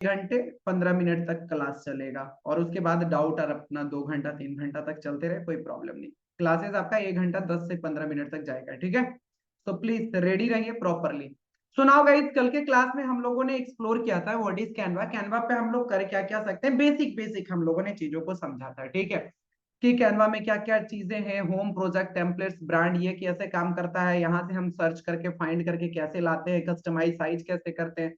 घंटे 15 मिनट तक क्लास चलेगा और उसके बाद डाउट और अपना 2 घंटा 3 घंटा तक चलते रहे, कोई प्रॉब्लम नहीं। क्लासेस आपका 1 घंटा 10 से 15 मिनट तक जाएगा, ठीक है। तो प्लीज रेडी रहिए प्रॉपरली। सुनाओ गाइस, कल के क्लास में हम लोगों ने एक्सप्लोर किया था व्हाट इज कैनवा। कैनवा पे हम लोग कर क्या क्या सकते हैं, बेसिक बेसिक हम लोगों ने चीजों को समझा था, ठीक है। कि कैनवा में क्या क्या चीजें हैं, होम, प्रोजेक्ट, टेम्पलेट्स, ब्रांड, ये कैसे काम करता है, यहाँ से हम सर्च करके फाइंड करके कैसे लाते हैं, कस्टमाइज साइज कैसे करते हैं,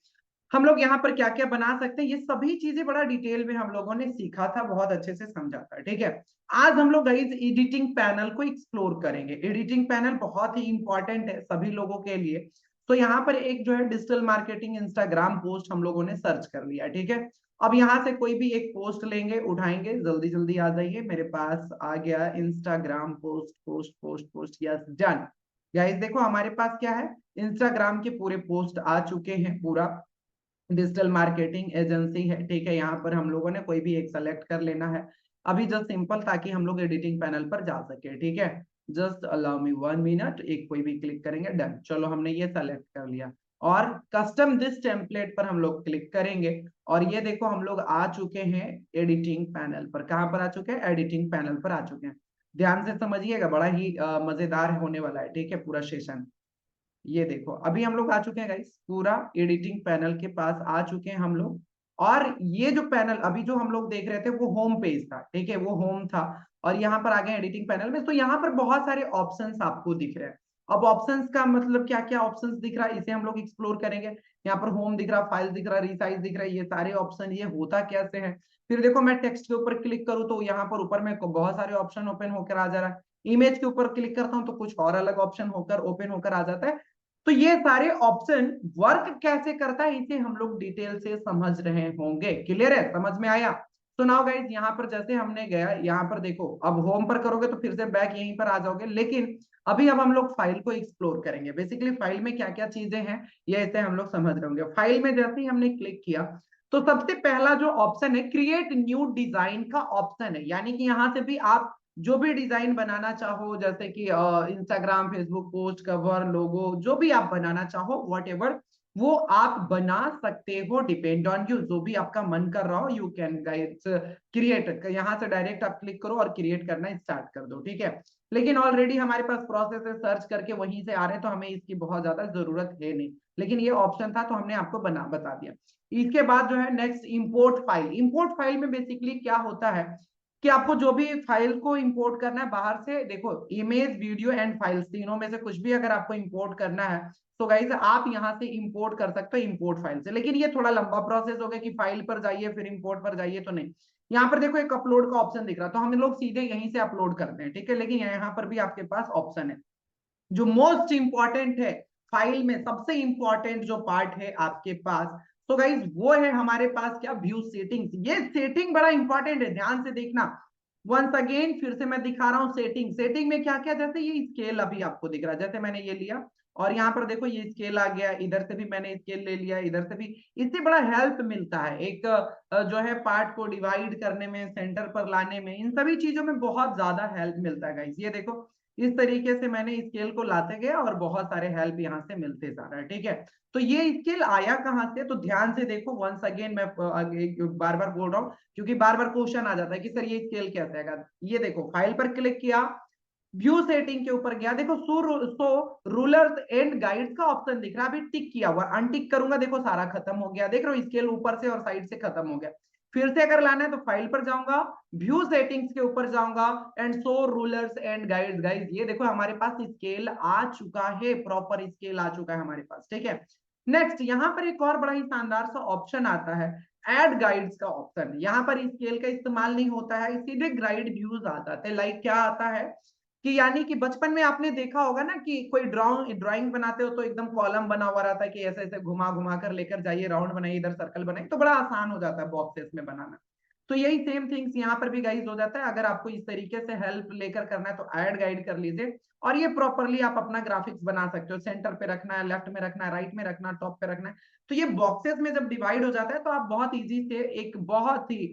हम लोग यहाँ पर क्या क्या बना सकते हैं, ये सभी चीजें बड़ा डिटेल में हम लोगों ने सीखा था, बहुत अच्छे से समझा था, ठीक है। आज हम लोग गाइस एडिटिंग पैनल को एक्सप्लोर करेंगे। एडिटिंग पैनल बहुत ही इंपॉर्टेंट है सभी लोगों के लिए। तो यहाँ पर एक जो है डिजिटल मार्केटिंग इंस्टाग्राम पोस्ट हम लोगों ने सर्च कर लिया, ठीक है। अब यहाँ से कोई भी एक पोस्ट लेंगे, उठाएंगे, जल्दी जल्दी आ जाइए, मेरे पास आ गया Instagram post post post post, yes done. Guys देखो हमारे पास क्या है, इंस्टाग्राम के पूरे पोस्ट आ चुके हैं, पूरा डिजिटल मार्केटिंग एजेंसी है, ठीक है। यहाँ पर हम लोगों ने कोई भी एक सेलेक्ट कर लेना है अभी, जस्ट सिंपल, ताकि हम लोग एडिटिंग पैनल पर जा सके, ठीक है। जस्ट अलाउ मी 1 मिनट, एक कोई भी क्लिक करेंगे, डन। चलो हमने ये सेलेक्ट कर लिया और कस्टम दिस टेम्पलेट पर हम लोग क्लिक करेंगे और ये देखो हम लोग आ चुके हैं एडिटिंग पैनल पर। कहां पर आ चुके हैं, एडिटिंग पैनल पर आ चुके हैं। ध्यान से समझिएगा, बड़ा ही मजेदार होने वाला है, ठीक है, पूरा सेशन। ये देखो अभी हम लोग आ चुके हैं गाइस, पूरा एडिटिंग पैनल के पास आ चुके हैं हम लोग। और ये जो पैनल अभी जो हम लोग देख रहे थे वो होम पेज था, ठीक है, वो होम था। और यहाँ पर आ गए एडिटिंग पैनल में, तो यहाँ पर बहुत सारे ऑप्शंस आपको दिख रहे हैं। अब ऑप्शंस का मतलब क्या क्या ऑप्शंस दिख रहा है, इसे हम लोग एक्सप्लोर करेंगे। यहाँ पर होम दिख रहा, फाइल दिख रहा, रिसाइज दिख रहा है, ये सारे ऑप्शन ये होता कैसे है। फिर देखो मैं टेक्स्ट के ऊपर क्लिक करूँ तो यहाँ पर ऊपर में बहुत सारे ऑप्शन ओपन होकर आ जा रहा है। इमेज के ऊपर क्लिक करता हूँ तो कुछ और अलग ऑप्शन होकर ओपन होकर आ जाता है। तो ये सारे ऑप्शन वर्क कैसे करता है इसे हम लोग डिटेल से समझ रहे होंगे। क्लियर है, समझ में आया। तो नाउ गाइस यहाँ पर जैसे हमने गया, यहाँ पर देखो, अब होम पर करोगे तो फिर से बैक यहीं पर आ जाओगे, लेकिन अभी अब हम लोग फाइल को एक्सप्लोर करेंगे। बेसिकली फाइल में क्या क्या चीजें हैं ये इसे हम लोग समझ रहे होंगे। फाइल में जैसे ही हमने क्लिक किया तो सबसे पहला जो ऑप्शन है क्रिएट न्यू डिजाइन का ऑप्शन है, यानी कि यहाँ से भी आप जो भी डिजाइन बनाना चाहो, जैसे कि इंस्टाग्राम, फेसबुक पोस्ट, कवर, लोगो, जो भी आप बनाना चाहो व्हाट एवर, वो आप बना सकते हो, डिपेंड ऑन यू। जो भी आपका मन कर रहा हो यू कैन गाइस क्रिएट, यहाँ से डायरेक्ट आप क्लिक करो और क्रिएट करना स्टार्ट कर दो, ठीक है। लेकिन ऑलरेडी हमारे पास प्रोसेस है, सर्च करके वहीं से आ रहे हैं, तो हमें इसकी बहुत ज्यादा जरूरत है नहीं, लेकिन ये ऑप्शन था तो हमने आपको बता दिया। इसके बाद जो है next import file. Import file में बेसिकली क्या होता है कि आपको जो भी फाइल को इंपोर्ट करना है बाहर से, देखो इमेज, वीडियो एंड फाइल्स, तीनों में से कुछ भी अगर आपको इंपोर्ट करना है तो गाइस आप यहां से इंपोर्ट कर सकते हो इंपोर्ट फाइल से। लेकिन ये थोड़ा लंबा प्रोसेस हो गया कि फाइल पर जाइए फिर इंपोर्ट पर जाइए, तो नहीं। यहाँ पर देखो एक अपलोड का ऑप्शन दिख रहा, तो हम लोग सीधे यहीं से अपलोड करते हैं, ठीक है। लेकिन यहाँ पर भी आपके पास ऑप्शन है। जो मोस्ट इंपॉर्टेंट है फाइल में, सबसे इंपॉर्टेंट जो पार्ट है आपके पास, तो गाइज वो है हमारे पास क्या, व्यू सेटिंग्स। ये सेटिंग बड़ा इंपॉर्टेंट है, ध्यान से देखना। वंस अगेन फिर से मैं दिखा रहा हूं सेटिंग। सेटिंग में क्या क्या, जैसे ये स्केल अभी आपको दिख रहा है, जैसे मैंने ये लिया और यहाँ पर देखो ये स्केल आ गया, इधर से भी मैंने स्केल ले लिया, इधर से भी। इससे बड़ा हेल्प मिलता है एक जो है पार्ट को डिवाइड करने में, सेंटर पर लाने में, इन सभी चीजों में बहुत ज्यादा हेल्प मिलता है गाइस। ये देखो इस तरीके से मैंने स्केल को लाते गया और बहुत सारे हेल्प यहाँ से मिलते जा रहा है, ठीक है। तो ये स्केल आया कहाँ से, तो ध्यान से देखो। वंस अगेन मैं बार बार बोल रहा हूँ क्योंकि बार बार क्वेश्चन आ जाता है कि सर ये स्केल कैसे आएगा। ये देखो फाइल पर क्लिक किया, व्यू सेटिंग के ऊपर गया, देखो सो रूलर्स एंड गाइड्स का ऑप्शन दिख रहा है, अभी टिक किया हुआ, अनटिक करूंगा, देखो सारा खत्म हो गया, देख रहे हो स्केल ऊपर से और साइड से खत्म हो गया। फिर से अगर लाना है तो फाइल पर जाऊंगा, व्यू सेटिंग्स के ऊपर जाऊंगा and show rulers and guides. Guys ये देखो हमारे पास स्केल आ चुका है, प्रॉपर स्केल आ चुका है हमारे पास, ठीक है। नेक्स्ट यहाँ पर एक और बड़ा ही शानदार सा ऑप्शन आता है, एड गाइड्स का ऑप्शन। यहाँ पर स्केल का इस्तेमाल नहीं होता है, सीधे गाइड व्यूज आता है। लाइक क्या आता है कि यानी कि बचपन में आपने देखा होगा ना कि कोई ड्राइंग बनाते हो तो एकदम कॉलम बना हुआ रहता है कि ऐसे ऐसे घुमा घुमा कर लेकर जाइए, राउंड बनाइए, इधर सर्कल बनाइए, तो बड़ा आसान हो जाता है बॉक्सेस में बनाना। तो यही सेम थिंग्स यहाँ पर भी गाइज हो जाता है। अगर आपको इस तरीके से हेल्प लेकर करना है तो ऐड गाइड कर लीजिए और ये प्रॉपरली आप अपना ग्राफिक्स बना सकते हो। सेंटर पे रखना है, लेफ्ट में रखना है, राइट में रखना है, टॉप पे रखना है। तो ये बॉक्सेस में जब डिवाइड हो जाता है तो आप बहुत इजी से एक बहुत ही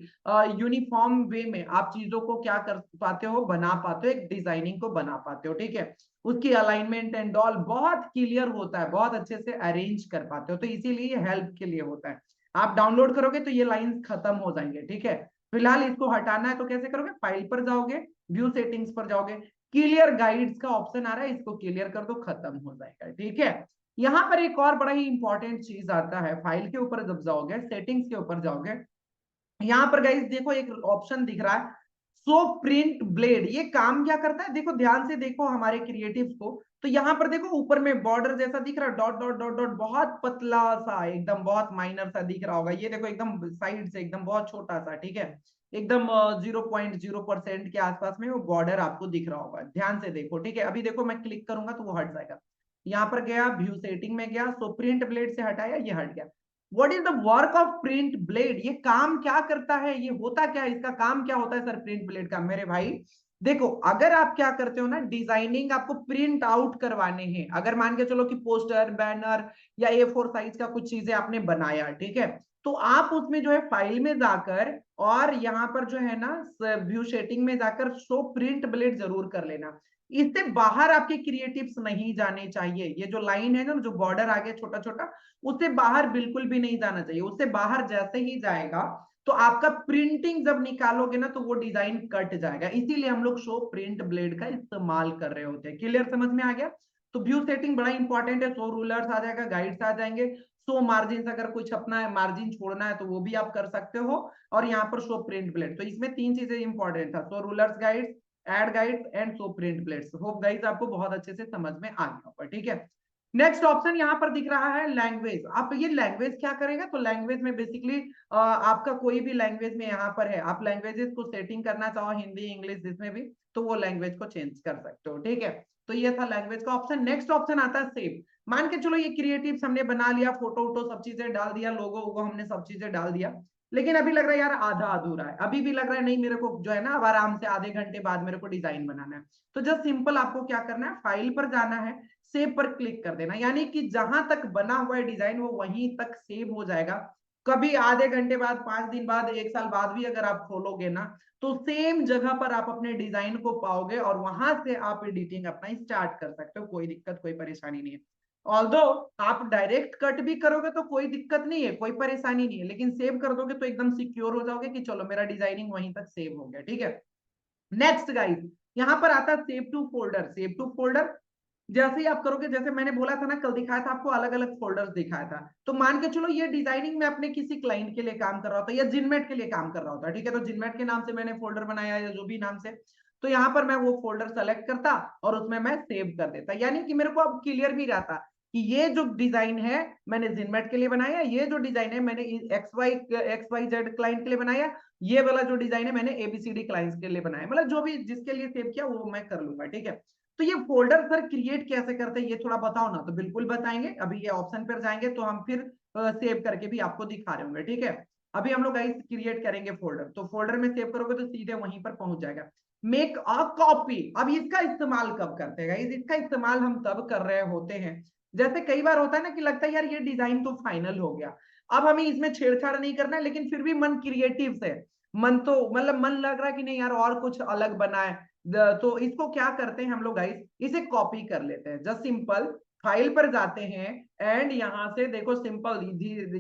यूनिफॉर्म वे में आप चीजों को क्या कर पाते हो, बना पाते हो, एक डिजाइनिंग को बना पाते हो, ठीक है। उसकी अलाइनमेंट एंड ऑल बहुत क्लियर होता है, बहुत अच्छे से अरेंज कर पाते हो, तो इसीलिए हेल्प के लिए होता है। आप डाउनलोड करोगे तो ये लाइंस खत्म हो जाएंगे, ठीक है। फिलहाल इसको हटाना है तो कैसे करोगे, फाइल पर जाओगे, व्यू सेटिंग्स पर जाओगे, क्लियर गाइड्स का ऑप्शन आ रहा है, इसको क्लियर कर दो, खत्म हो जाएगा, ठीक है। यहाँ पर एक और बड़ा ही इंपॉर्टेंट चीज आता है, फाइल के ऊपर जब जाओगे, सेटिंग्स के ऊपर जाओगे, यहाँ पर गाइस देखो एक ऑप्शन दिख रहा है, सो प्रिंट ब्लेड। ये काम क्या करता है, देखो ध्यान से देखो हमारे क्रिएटिव्स को, तो यहाँ पर देखो ऊपर में बॉर्डर जैसा दिख रहा है, डॉट डॉट डॉट डॉट, बहुत पतला सा, एकदम बहुत माइनर सा दिख रहा होगा, ये देखो एकदम साइड से एकदम बहुत छोटा सा, ठीक है, एकदम 0.0% के आसपास में वो बॉर्डर आपको दिख रहा होगा, ध्यान से देखो, ठीक है। अभी देखो मैं क्लिक करूंगा तो वो हट जाएगा, यहाँ पर गया व्यू सेटिंग में गया, सो प्रिंट ब्लेड से हटाया, ये हट गया। What is the work of print blade, ये काम क्या करता है, ये होता क्या है, इसका काम क्या होता है सर प्रिंट ब्लेड का, मेरे भाई देखो, अगर आप क्या करते हो ना, डिजाइनिंग आपको प्रिंट आउट करवाने हैं, अगर मान के चलो कि पोस्टर, बैनर या A4 साइज का कुछ चीजें आपने बनाया, ठीक है, तो आप उसमें जो है फाइल में जाकर और यहाँ पर जो है ना व्यू सेटिंग में जाकर शो प्रिंट ब्लेड जरूर कर लेना। इससे बाहर आपके क्रिएटिव्स नहीं जाने चाहिए, ये जो लाइन है ना, जो बॉर्डर आगे छोटा छोटा, उससे बाहर बिल्कुल भी नहीं जाना चाहिए, उससे बाहर जैसे ही जाएगा तो आपका प्रिंटिंग जब निकालोगे ना तो वो डिजाइन कट जाएगा, इसीलिए हम लोग शो प्रिंट ब्लेड का इस्तेमाल कर रहे होते हैं। क्लियर, समझ में आ गया। तो व्यू सेटिंग बड़ा इंपॉर्टेंट है, शो रूलर्स आ जाएगा, गाइड्स आ जाएंगे, शो मार्जिन, अगर कुछ अपना है मार्जिन छोड़ना है तो वो भी आप कर सकते हो, और यहाँ पर शो प्रिंट ब्लेड, तो इसमें तीन चीजें इंपॉर्टेंट था, show rulers guides, add guides and show print bleeds. Hope guys आपको बहुत अच्छे से समझ में आ गया होगा, ठीक है। नेक्स्ट ऑप्शन यहाँ पर दिख रहा है लैंग्वेज। आप ये लैंग्वेज क्या करेगा, तो लैंग्वेज में बेसिकली आपका कोई भी लैंग्वेज में यहाँ पर है, आप लैंग्वेजेस को सेटिंग करना चाहो, हिंदी इंग्लिश जिसमें भी, तो वो लैंग्वेज को चेंज कर सकते हो, ठीक है। तो ये था लैंग्वेज का ऑप्शन। नेक्स्ट ऑप्शन आता है सेव। मान के चलो ये क्रिएटिव हमने बना लिया, फोटो वोटो सब चीजें डाल दिया, लोगो वोगो हमने सब चीजें डाल दिया, लेकिन अभी लग रहा है यार आधा अधूरा है, अभी भी लग रहा है नहीं, मेरे को जो है ना अब आराम से आधे घंटे बाद मेरे को डिजाइन बनाना है, तो जस्ट सिंपल आपको क्या करना है, फाइल पर जाना है, सेव पर क्लिक कर देना, यानी कि जहां तक बना हुआ है डिजाइन वो वहीं तक सेव हो जाएगा। कभी आधे घंटे बाद, 5 दिन बाद, 1 साल बाद भी अगर आप खोलोगे ना, तो सेम जगह पर आप अपने डिजाइन को पाओगे और वहां से आप एडिटिंग अपना स्टार्ट कर सकते हो, कोई दिक्कत कोई परेशानी नहीं है। ऑल्दो आप डायरेक्ट कट भी करोगे तो कोई दिक्कत नहीं है, कोई परेशानी नहीं है, लेकिन सेव कर दोगे तो एकदम सिक्योर हो जाओगे कि चलो मेरा डिजाइनिंग वहीं तक सेव हो गया, ठीक है। नेक्स्ट गाइस, यहां पर आता है save to folder. Save to folder जैसे ही आप करोगे, जैसे मैंने बोला था ना, कल दिखाया था आपको, अलग अलग फोल्डर्स दिखाया था, तो मान के चलो ये डिजाइनिंग में अपने किसी क्लाइंट के लिए काम कर रहा होता है या जिनमेट के लिए काम कर रहा होता है, ठीक है, तो जिनमेट के नाम से मैंने फोल्डर बनाया या जो भी नाम से, तो यहाँ पर मैं वो फोल्डर सेलेक्ट करता और उसमें मैं सेव कर देता, यानी कि मेरे को अब क्लियर भी रहता कि ये जो डिजाइन है मैंने जिनमेट के लिए बनाया, ये जो डिजाइन है मैंने XYZ क्लाइंट के लिए बनाया, ये वाला जो डिजाइन है मैंने ABCD क्लाइंट्स के लिए बनाया, मतलब जो भी जिसके लिए सेव किया वो मैं कर लूंगा, ठीक है। तो ये फोल्डर सर क्रिएट कैसे करते हैं ये थोड़ा बताओ ना, तो बिल्कुल बताएंगे, अभी ये ऑप्शन पर जाएंगे तो हम फिर सेव करके भी आपको दिखा रहे होंगे, ठीक है। अभी हम लोग गाइस क्रिएट करेंगे फोल्डर, तो फोल्डर में सेव करोगे तो सीधे वहीं पर पहुंच जाएगा। मेक अ कॉपी, अब इसका इस्तेमाल कब करते हैं गाइस, इसका इस्तेमाल हम तब कर रहे होते हैं, जैसे कई बार होता है ना कि लगता है यार ये डिजाइन तो फाइनल हो गया, अब हमें इसमें छेड़छाड़ नहीं करना है, लेकिन फिर भी मन क्रिएटिव से, मन तो मतलब मन लग रहा है कि नहीं यार और कुछ अलग बना है, तो इसको क्या करते हैं हम लोग गाइस, इसे कॉपी कर लेते हैं। जस्ट सिंपल फाइल पर जाते हैं एंड यहां से देखो सिंपल,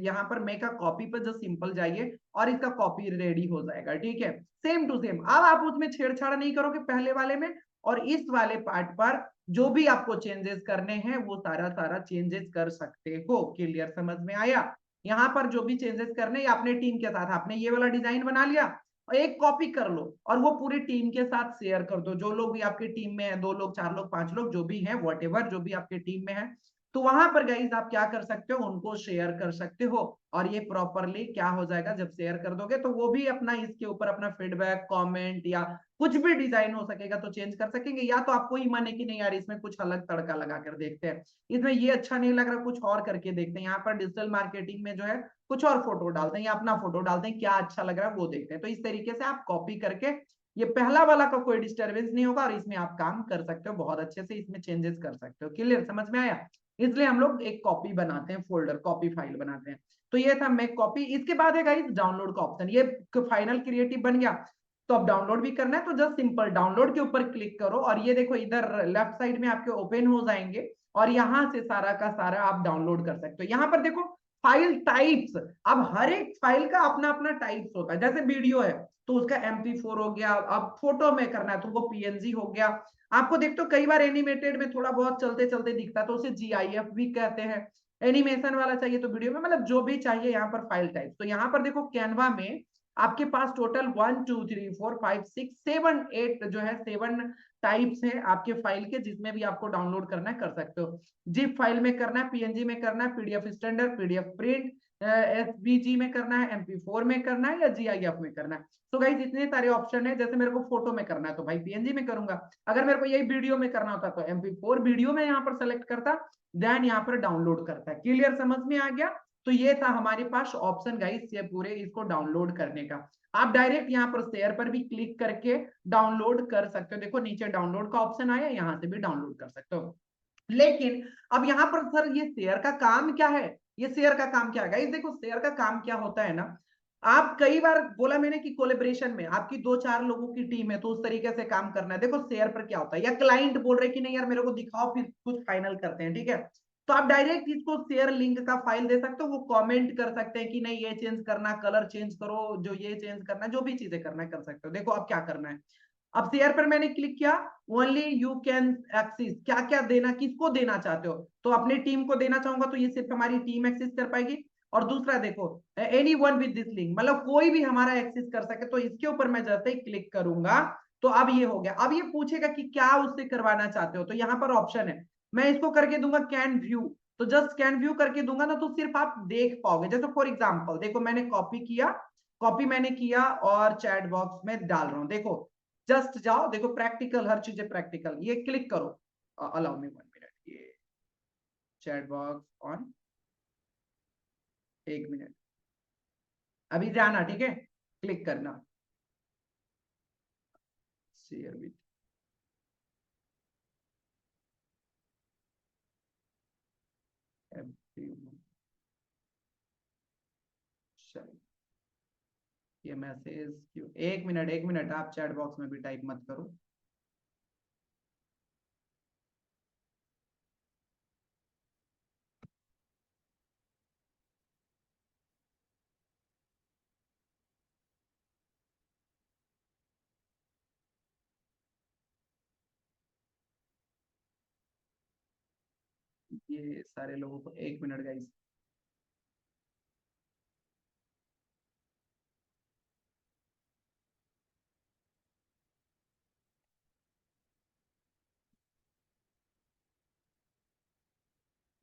यहाँ पर मेक अ कॉपी पर जस्ट सिंपल जाइए और इसका कॉपी रेडी हो जाएगा, ठीक है। सेम टू सेम, अब आप उसमें छेड़छाड़ नहीं करोगे पहले वाले में, और इस वाले पार्ट पर जो भी आपको चेंजेस करने हैं वो सारा सारा चेंजेस कर सकते हो। क्लियर, समझ में आया। यहाँ पर जो भी चेंजेस करने अपने टीम के साथ, आपने ये वाला डिजाइन बना लिया और एक कॉपी कर लो और वो पूरी टीम के साथ शेयर कर दो, जो लोग भी आपकी टीम में है, 2 लोग 4 लोग 5 लोग जो भी हैं, व्हाटएवर जो भी आपके टीम में है, तो वहां पर गाइस आप क्या कर सकते हो, उनको शेयर कर सकते हो, और ये प्रॉपरली क्या हो जाएगा, जब शेयर कर दोगे तो वो भी अपना इसके ऊपर अपना फीडबैक, कमेंट या कुछ भी डिजाइन हो सकेगा तो चेंज कर सकेंगे, या तो आपको ही मन है कि नहीं यार इसमें कुछ अलग तड़का लगा कर देखते हैं, इसमें ये अच्छा नहीं लग रहा कुछ और करके देखते हैं, यहाँ पर डिजिटल मार्केटिंग में जो है कुछ और फोटो डालते हैं या अपना फोटो डालते हैं, क्या अच्छा लग रहा है वो देखते हैं। तो इस तरीके से आप कॉपी करके, ये पहला वाला का कोई डिस्टर्बेंस नहीं होगा और इसमें आप काम कर सकते हो बहुत अच्छे से, इसमें चेंजेस कर सकते हो। क्लियर, समझ में आया। इसलिए हम लोग एक कॉपी बनाते हैं, फोल्डर कॉपी फाइल बनाते हैं। तो ये था मेक कॉपी। इसके बाद है गाइस डाउनलोड का ऑप्शन, ये फाइनल क्रिएटिव बन गया, तो अब डाउनलोड भी करना है तो जस्ट सिंपल डाउनलोड के ऊपर क्लिक करो और ये देखो इधर लेफ्ट साइड में आपके ओपन हो जाएंगे और यहाँ से सारा का सारा आप डाउनलोड कर सकते हो। यहाँ पर देखो फाइल टाइप्स, अब हर एक फाइल का अपना अपना टाइप्स होता है। जैसे वीडियो है तो उसका MP4 हो गया, अब फोटो में करना है तो वो PNG हो गया। आपको देखते हो कई बार एनिमेटेड में थोड़ा बहुत चलते चलते दिखता है तो उसे GIF भी कहते हैं। एनिमेशन वाला चाहिए तो वीडियो में, मतलब जो भी चाहिए यहाँ पर फाइल टाइप। तो यहाँ पर देखो कैनवा में आपके पास टोटल 1 2 3 4 5 6 7 8 जो है 7 टाइप्स है आपके फाइल के, जिसमें भी आपको डाउनलोड करना है कर सकते हो। जिप फाइल में करना है, PNG में करना है, PDF standard, PDF print, SVG में करना है, MP4 में करना है, या GIF में करना है। तो गाइस इतने सारे ऑप्शन है। जैसे मेरे को फोटो में करना है तो भाई PNG में करूंगा, अगर मेरे को यही वीडियो में करना होता तो MP4 वीडियो में यहाँ पर सेलेक्ट करता, देन यहाँ पर डाउनलोड करता है। क्लियर, समझ में आ गया? तो ये था हमारे पास ऑप्शन गाइस ये पूरे इसको डाउनलोड करने का। आप डायरेक्ट यहाँ पर शेयर पर भी क्लिक करके डाउनलोड कर सकते हो। देखो नीचे डाउनलोड का ऑप्शन आया, यहाँ से भी डाउनलोड कर सकते हो। लेकिन अब यहाँ पर सर ये शेयर का काम क्या है? ये शेयर का काम क्या है गाइस? देखो शेयर का काम क्या होता है ना, आप कई बार बोला मैंने कि कोलेब्रेशन में आपकी 2 4 लोगों की टीम है तो उस तरीके से काम करना है। देखो शेयर पर क्या होता है, या क्लाइंट बोल रहे कि नहीं यार मेरे को दिखाओ फिर कुछ फाइनल करते हैं, ठीक है? तो आप डायरेक्ट इसको शेयर लिंक का फाइल दे सकते हो, वो कमेंट कर सकते हैं कि नहीं ये चेंज करना, कलर चेंज करो, जो ये चेंज करना, जो भी चीजें करना है कर सकते हो। देखो अब क्या करना है, अब शेयर पर मैंने क्लिक किया, ओनली यू कैन एक्सेस, क्या क्या देना, किसको देना चाहते हो? तो अपने टीम को देना चाहूंगा तो ये सिर्फ हमारी टीम एक्सेस कर पाएगी। और दूसरा देखो any one with this link, मतलब कोई भी हमारा एक्सेस कर सके। तो इसके ऊपर मैं जैसे ही क्लिक करूंगा तो अब ये हो गया। अब ये पूछेगा कि क्या उससे करवाना चाहते हो, तो यहाँ पर ऑप्शन है, मैं इसको करके दूंगा कैन व्यू। तो जस्ट कैन व्यू करके दूंगा ना तो सिर्फ आप देख पाओगे। जैसे फॉर एग्जाम्पल देखो मैंने कॉपी किया, कॉपी मैंने किया और चैट बॉक्स में डाल रहा हूं। देखो जस्ट जाओ, देखो प्रैक्टिकल, हर चीजें प्रैक्टिकल, ये क्लिक करो, अलाउ मी 1 मिनट, ये चैट बॉक्स ऑन, 1 मिनट, अभी जाना, ठीक है? क्लिक करना शेयर विद, ये मैसेज क्यों, 1 मिनट 1 मिनट, आप चैट बॉक्स में भी टाइप मत करो। ये सारे लोगों को 1 मिनट गाइस।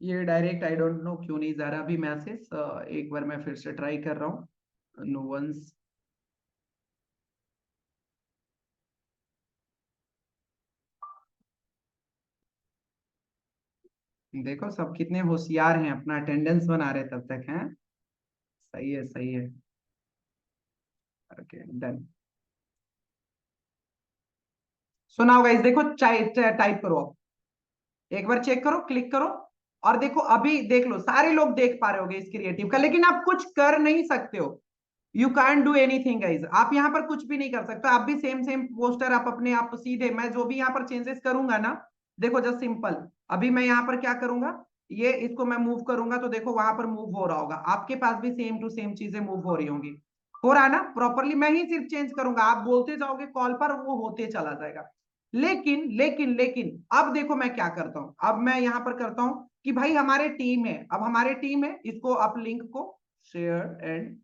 ये डायरेक्ट आई डोंट नो क्यों नहीं जा रहा अभी मैसेज, एक बार मैं फिर से ट्राई कर रहा हूँ। नो वंस, देखो सब कितने होशियार हैं, अपना अटेंडेंस बना रहे तब तक हैं। सही है सही है। Okay done. सुनाओ गाइस, देखो टाइप करो आप, एक बार चेक करो, क्लिक करो, और देखो अभी देख लो सारे लोग देख पा रहे होगे इस क्रिएटिव का, लेकिन आप कुछ कर नहीं सकते हो। You can do anything guys, आप यहाँ पर कुछ भी नहीं कर सकते। आप भी सेम सेम पोस्टर आप अपने आप सीधे, मैं जो भी यहाँ पर चेंजेस करूंगा ना, देखो जस्ट सिंपल, अभी मैं यहाँ पर क्या करूंगा, ये इसको मैं मूव करूंगा तो देखो वहां पर मूव हो रहा होगा, आपके पास भी सेम टू सेम चीजें मूव हो रही होंगी। हो रहा है ना प्रॉपरली, मैं ही सिर्फ चेंज करूंगा, आप बोलते जाओगे कॉल पर, वो होते चला जाएगा। लेकिन अब देखो मैं क्या करता हूं, अब मैं यहां पर करता हूं कि भाई हमारे टीम है, अब हमारे टीम है, इसको आप लिंक को शेयर एंड,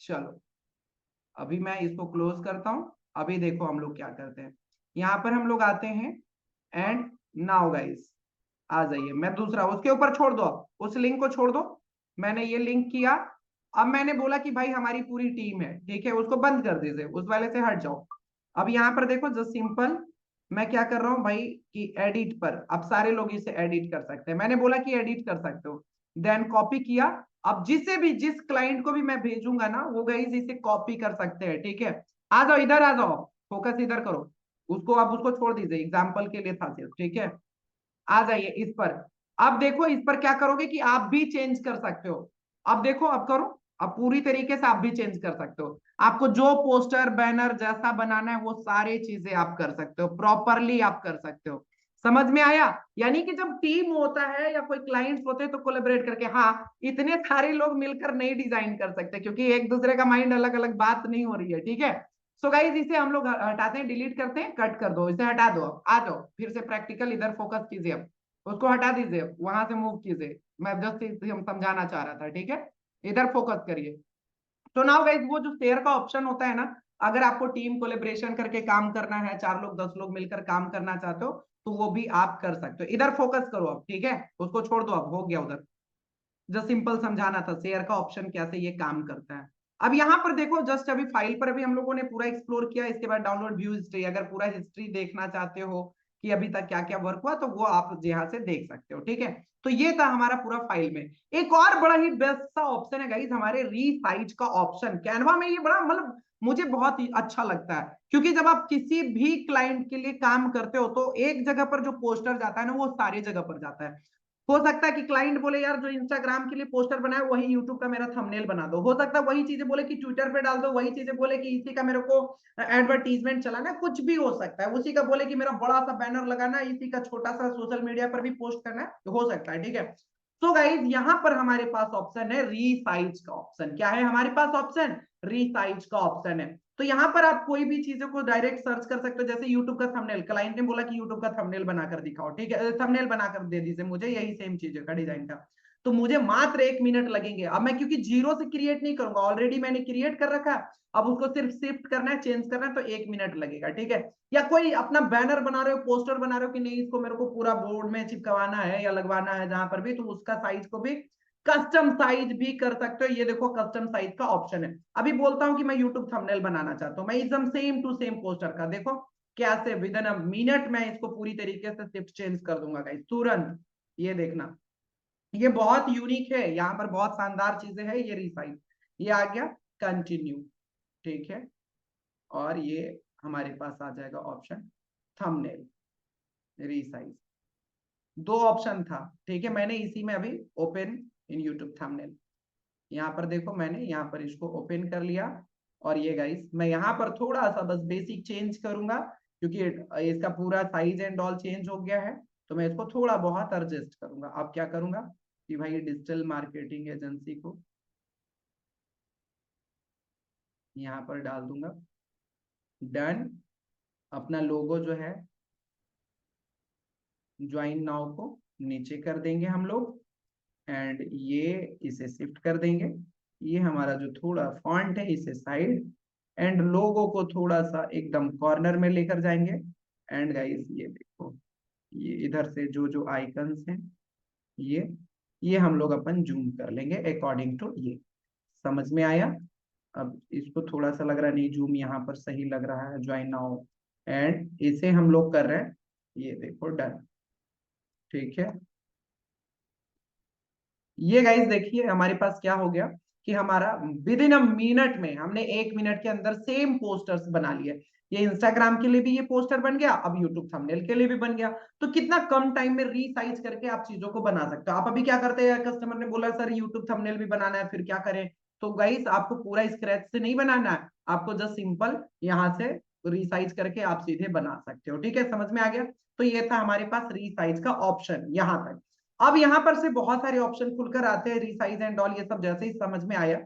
चलो अभी मैं इसको क्लोज करता हूं। अभी देखो हम लोग क्या करते हैं, यहां पर हम लोग आते हैं एंड नाउ गाइस आ जाइए, मैं दूसरा उसके ऊपर छोड़ दो, अब उस लिंक को छोड़ दो, मैंने ये लिंक किया। अब मैंने बोला कि भाई हमारी पूरी टीम है, ठीक है, उसको बंद कर दीजिए, उस वाले से हट जाओ। अब यहाँ पर देखो जो सिंपल मैं क्या कर रहा हूँ भाई, कि एडिट पर अब सारे लोग इसे एडिट कर सकते हैं, मैंने बोला कि एडिट कर सकते हो, देन कॉपी किया। अब जिसे भी जिस क्लाइंट को भी मैं भेजूंगा ना वो गाइस इसे कॉपी कर सकते हैं, ठीक है? आ जाओ इधर आ जाओ, फोकस इधर करो, उसको अब उसको छोड़ दीजिए, एग्जाम्पल के लिए था सिर्फ, ठीक है? आ जाइए इस पर। अब देखो इस पर क्या करोगे कि आप भी चेंज कर सकते हो। अब देखो अब करो, अब पूरी तरीके से आप भी चेंज कर सकते हो, आपको जो पोस्टर बैनर जैसा बनाना है वो सारी चीजें आप कर सकते हो, प्रॉपरली आप कर सकते हो। समझ में आया? यानी कि जब टीम होता है या कोई क्लाइंट्स होते हैं तो कोलेबरेट करके, हाँ इतने सारे लोग मिलकर नहीं डिजाइन कर सकते क्योंकि एक दूसरे का माइंड अलग अलग बात नहीं हो रही है, ठीक है। सो गाइस इसे हम लोग हटाते हैं, डिलीट करते हैं, कट कर दो, इसे हटा दो। अब आ जाओ फिर से प्रैक्टिकल इधर फोकस कीजिए, अब उसको हटा दीजिए, वहां से मूव कीजिए, मैं जस्ट हम समझाना चाह रहा था, ठीक है। इधर फोकस करिए। तो नाउ गाइस वो जो शेयर का ऑप्शन होता है ना, अगर आपको टीम कोलेब्रेशन करके काम करना है, 4 लोग 10 लोग मिलकर काम करना चाहते हो तो वो भी आप कर सकते हो। इधर फोकस करो अब, ठीक है, उसको छोड़ दो, अब हो गया उधर। जो सिंपल समझाना था शेयर का ऑप्शन कैसे ये काम करता है। अब यहाँ पर देखो, जस्ट अभी फाइल पर अभी हम लोगों ने पूरा एक्सप्लोर किया, इसके बाद डाउनलोड व्यू हिस्ट्री, अगर पूरा हिस्ट्री देखना चाहते हो कि अभी तक क्या क्या वर्क हुआ तो वो आप यहाँ से देख सकते हो, ठीक है। तो ये था हमारा पूरा फाइल में। एक और बड़ा ही बेस्ट सा ऑप्शन है गाइस, हमारे रीसाइज का ऑप्शन कैनवा में। ये बड़ा मतलब मुझे बहुत ही अच्छा लगता है, क्योंकि जब आप किसी भी क्लाइंट के लिए काम करते हो तो एक जगह पर जो पोस्टर जाता है ना वो सारी जगह पर जाता है। हो सकता है कि क्लाइंट बोले यार जो इंस्टाग्राम के लिए पोस्टर बनाया वही यूट्यूब का मेरा थंबनेल बना दो, हो सकता है वही चीजें बोले कि ट्विटर पे डाल दो, वही चीजें बोले कि इसी का मेरे को एडवर्टीजमेंट चलाना है, कुछ भी हो सकता है। उसी का बोले कि मेरा बड़ा सा बैनर लगाना है, इसी का छोटा सा सोशल मीडिया पर भी पोस्ट करना है, तो हो सकता है, ठीक है। तो गाइज यहाँ पर हमारे पास ऑप्शन है रीसाइज का ऑप्शन। क्या है हमारे पास ऑप्शन? रीसाइज का ऑप्शन है। तो यहाँ पर आप कोई भी चीजों को डायरेक्ट सर्च कर सकते हो, जैसे यूट्यूब का थंबनेल, क्लाइंट ने बोला कि यूट्यूब का थंबनेल बनाकर दिखाओ, ठीक है, थंबनेल बनाकर दे दीजिए मुझे, यही सेम चीज का डिजाइन का। तो मुझे मात्र 1 मिनट लगेंगे। अब मैं क्योंकि जीरो से क्रिएट नहीं करूंगा, ऑलरेडी मैंने क्रिएट कर रखा है, अब उसको सिर्फ शिफ्ट करना है, चेंज करना है, तो 1 मिनट लगेगा, ठीक है। या कोई अपना बैनर बना रहे हो, पोस्टर बना रहे हो कि नहीं इसको मेरे को पूरा बोर्ड में चिपकवाना है या लगवाना है जहां पर भी, तो उसका साइज को भी कस्टम साइज भी कर सकते हो। ये देखो कस्टम साइज का ऑप्शन है। अभी बोलता हूं कि मैं यूट्यूब थंबनेल बनाना चाहता हूं, मैं एकदम सेम टू सेम पोस्टर का, देखो कैसे विद इन अ मिनट मैं इसको पूरी तरीके से शिफ्ट चेंज कर दूंगा गाइस, तुरंत। ये देखना, ये बहुत यूनिक है, यहाँ पर बहुत शानदार चीजें हैं। ये रिसाइज, ये आ गया कंटिन्यू, ठीक है। और ये हमारे पास आ जाएगा ऑप्शन थंबनेल, रिसाइज। दो ऑप्शन था, ठीक है, मैंने इसी में अभी ओपन इन यूट्यूब थंबनेल, यहाँ पर देखो मैंने यहाँ पर इसको ओपन कर लिया। और ये गाइस मैं यहाँ पर थोड़ा सा बस बेसिक चेंज करूंगा, क्योंकि इसका पूरा साइज एंड ऑल चेंज हो गया है, तो मैं इसको थोड़ा बहुत एडजस्ट करूंगा। अब क्या करूंगा कि भाई डिजिटल मार्केटिंग एजेंसी को यहाँ पर डाल दूंगा, डन। अपना लोगो जो है ज्वाइन नाउ को नीचे कर देंगे हम लोग, एंड ये इसे शिफ्ट कर देंगे। ये हमारा जो थोड़ा फॉन्ट है इसे साइड, एंड लोगो को थोड़ा सा एकदम कॉर्नर में लेकर जाएंगे। एंड गाइस ये देखो, ये इधर से जो जो आइकन्स हैं ये हम लोग अपन जूम कर लेंगे अकॉर्डिंग टू ये। समझ में आया? अब इसको थोड़ा सा लग रहा नहीं जूम यहाँ पर सही लग रहा है, ज्वाइन नाउ, एंड इसे हम लोग कर रहे हैं, ये देखो डन, ठीक है। ये गाइस देखिए हमारे पास क्या हो गया कि हमारा विद इन अ मिनट में हमने 1 मिनट के अंदर सेम पोस्टर्स बना लिए। ये इंस्टाग्राम के लिए भी ये पोस्टर बन गया, अब यूट्यूब थंबनेल के लिए भी बन गया। तो कितना कम टाइम में रीसाइज करके आप चीजों को बना सकते हो। आप अभी क्या करते हैं, कस्टमर ने बोला सर यूट्यूब थंबनेल भी बनाना है, फिर क्या करें? तो गाइस आपको पूरा स्क्रैच से नहीं बनाना है, आपको जस्ट सिंपल यहाँ से रिसाइज करके आप सीधे बना सकते हो, ठीक है। समझ में आ गया? तो ये था हमारे पास रीसाइज का ऑप्शन यहाँ तक। अब यहाँ पर से बहुत सारे ऑप्शन खुलकर आते हैं, रिसाइज एंड ऑल, ये सब जैसे ही समझ में आया।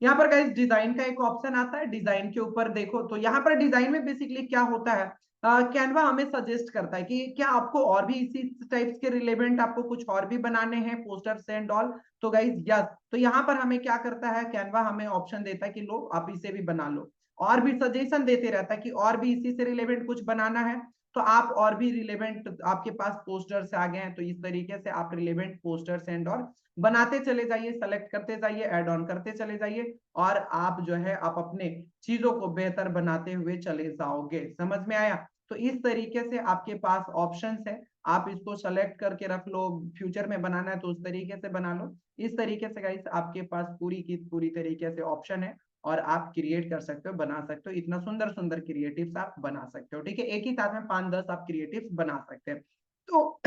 यहाँ पर गाइस डिजाइन का एक ऑप्शन आता है, डिजाइन के ऊपर देखो तो यहाँ पर डिजाइन में बेसिकली क्या होता है, कैनवा हमें सजेस्ट करता है कि क्या आपको और भी इसी टाइप्स के रिलेवेंट आपको कुछ और भी बनाने हैं पोस्टर्स एंड ऑल। तो गाइस यस, तो यहाँ पर हमें क्या करता है, कैनवा हमें ऑप्शन देता है कि लो आप इसे भी बना लो, और भी सजेशन देते रहता है कि और भी इसी से रिलेवेंट कुछ बनाना है तो आप और भी रिलेवेंट, आपके पास पोस्टर्स आ गए हैं तो इस तरीके से आप रिलेवेंट पोस्टर्स एंड और बनाते चले जाइए, सेलेक्ट करते जाइए, ऐड ऑन करते चले जाइए, और आप जो है आप अपने चीजों को बेहतर बनाते हुए चले जाओगे। समझ में आया? तो इस तरीके से आपके पास ऑप्शंस है, आप इसको सेलेक्ट करके रख लो, फ्यूचर में बनाना है तो उस तरीके से बना लो। इस तरीके से गाइस आपके पास पूरी की पूरी तरीके से ऑप्शन है, और आप क्रिएट कर सकते हो, बना सकते हो, इतना सुंदर सुंदर क्रिएटिव्स आप बना सकते हो, ठीक है। एक ही साथ में 5-10 आप क्रिएटिव्स बना सकते हैं। तो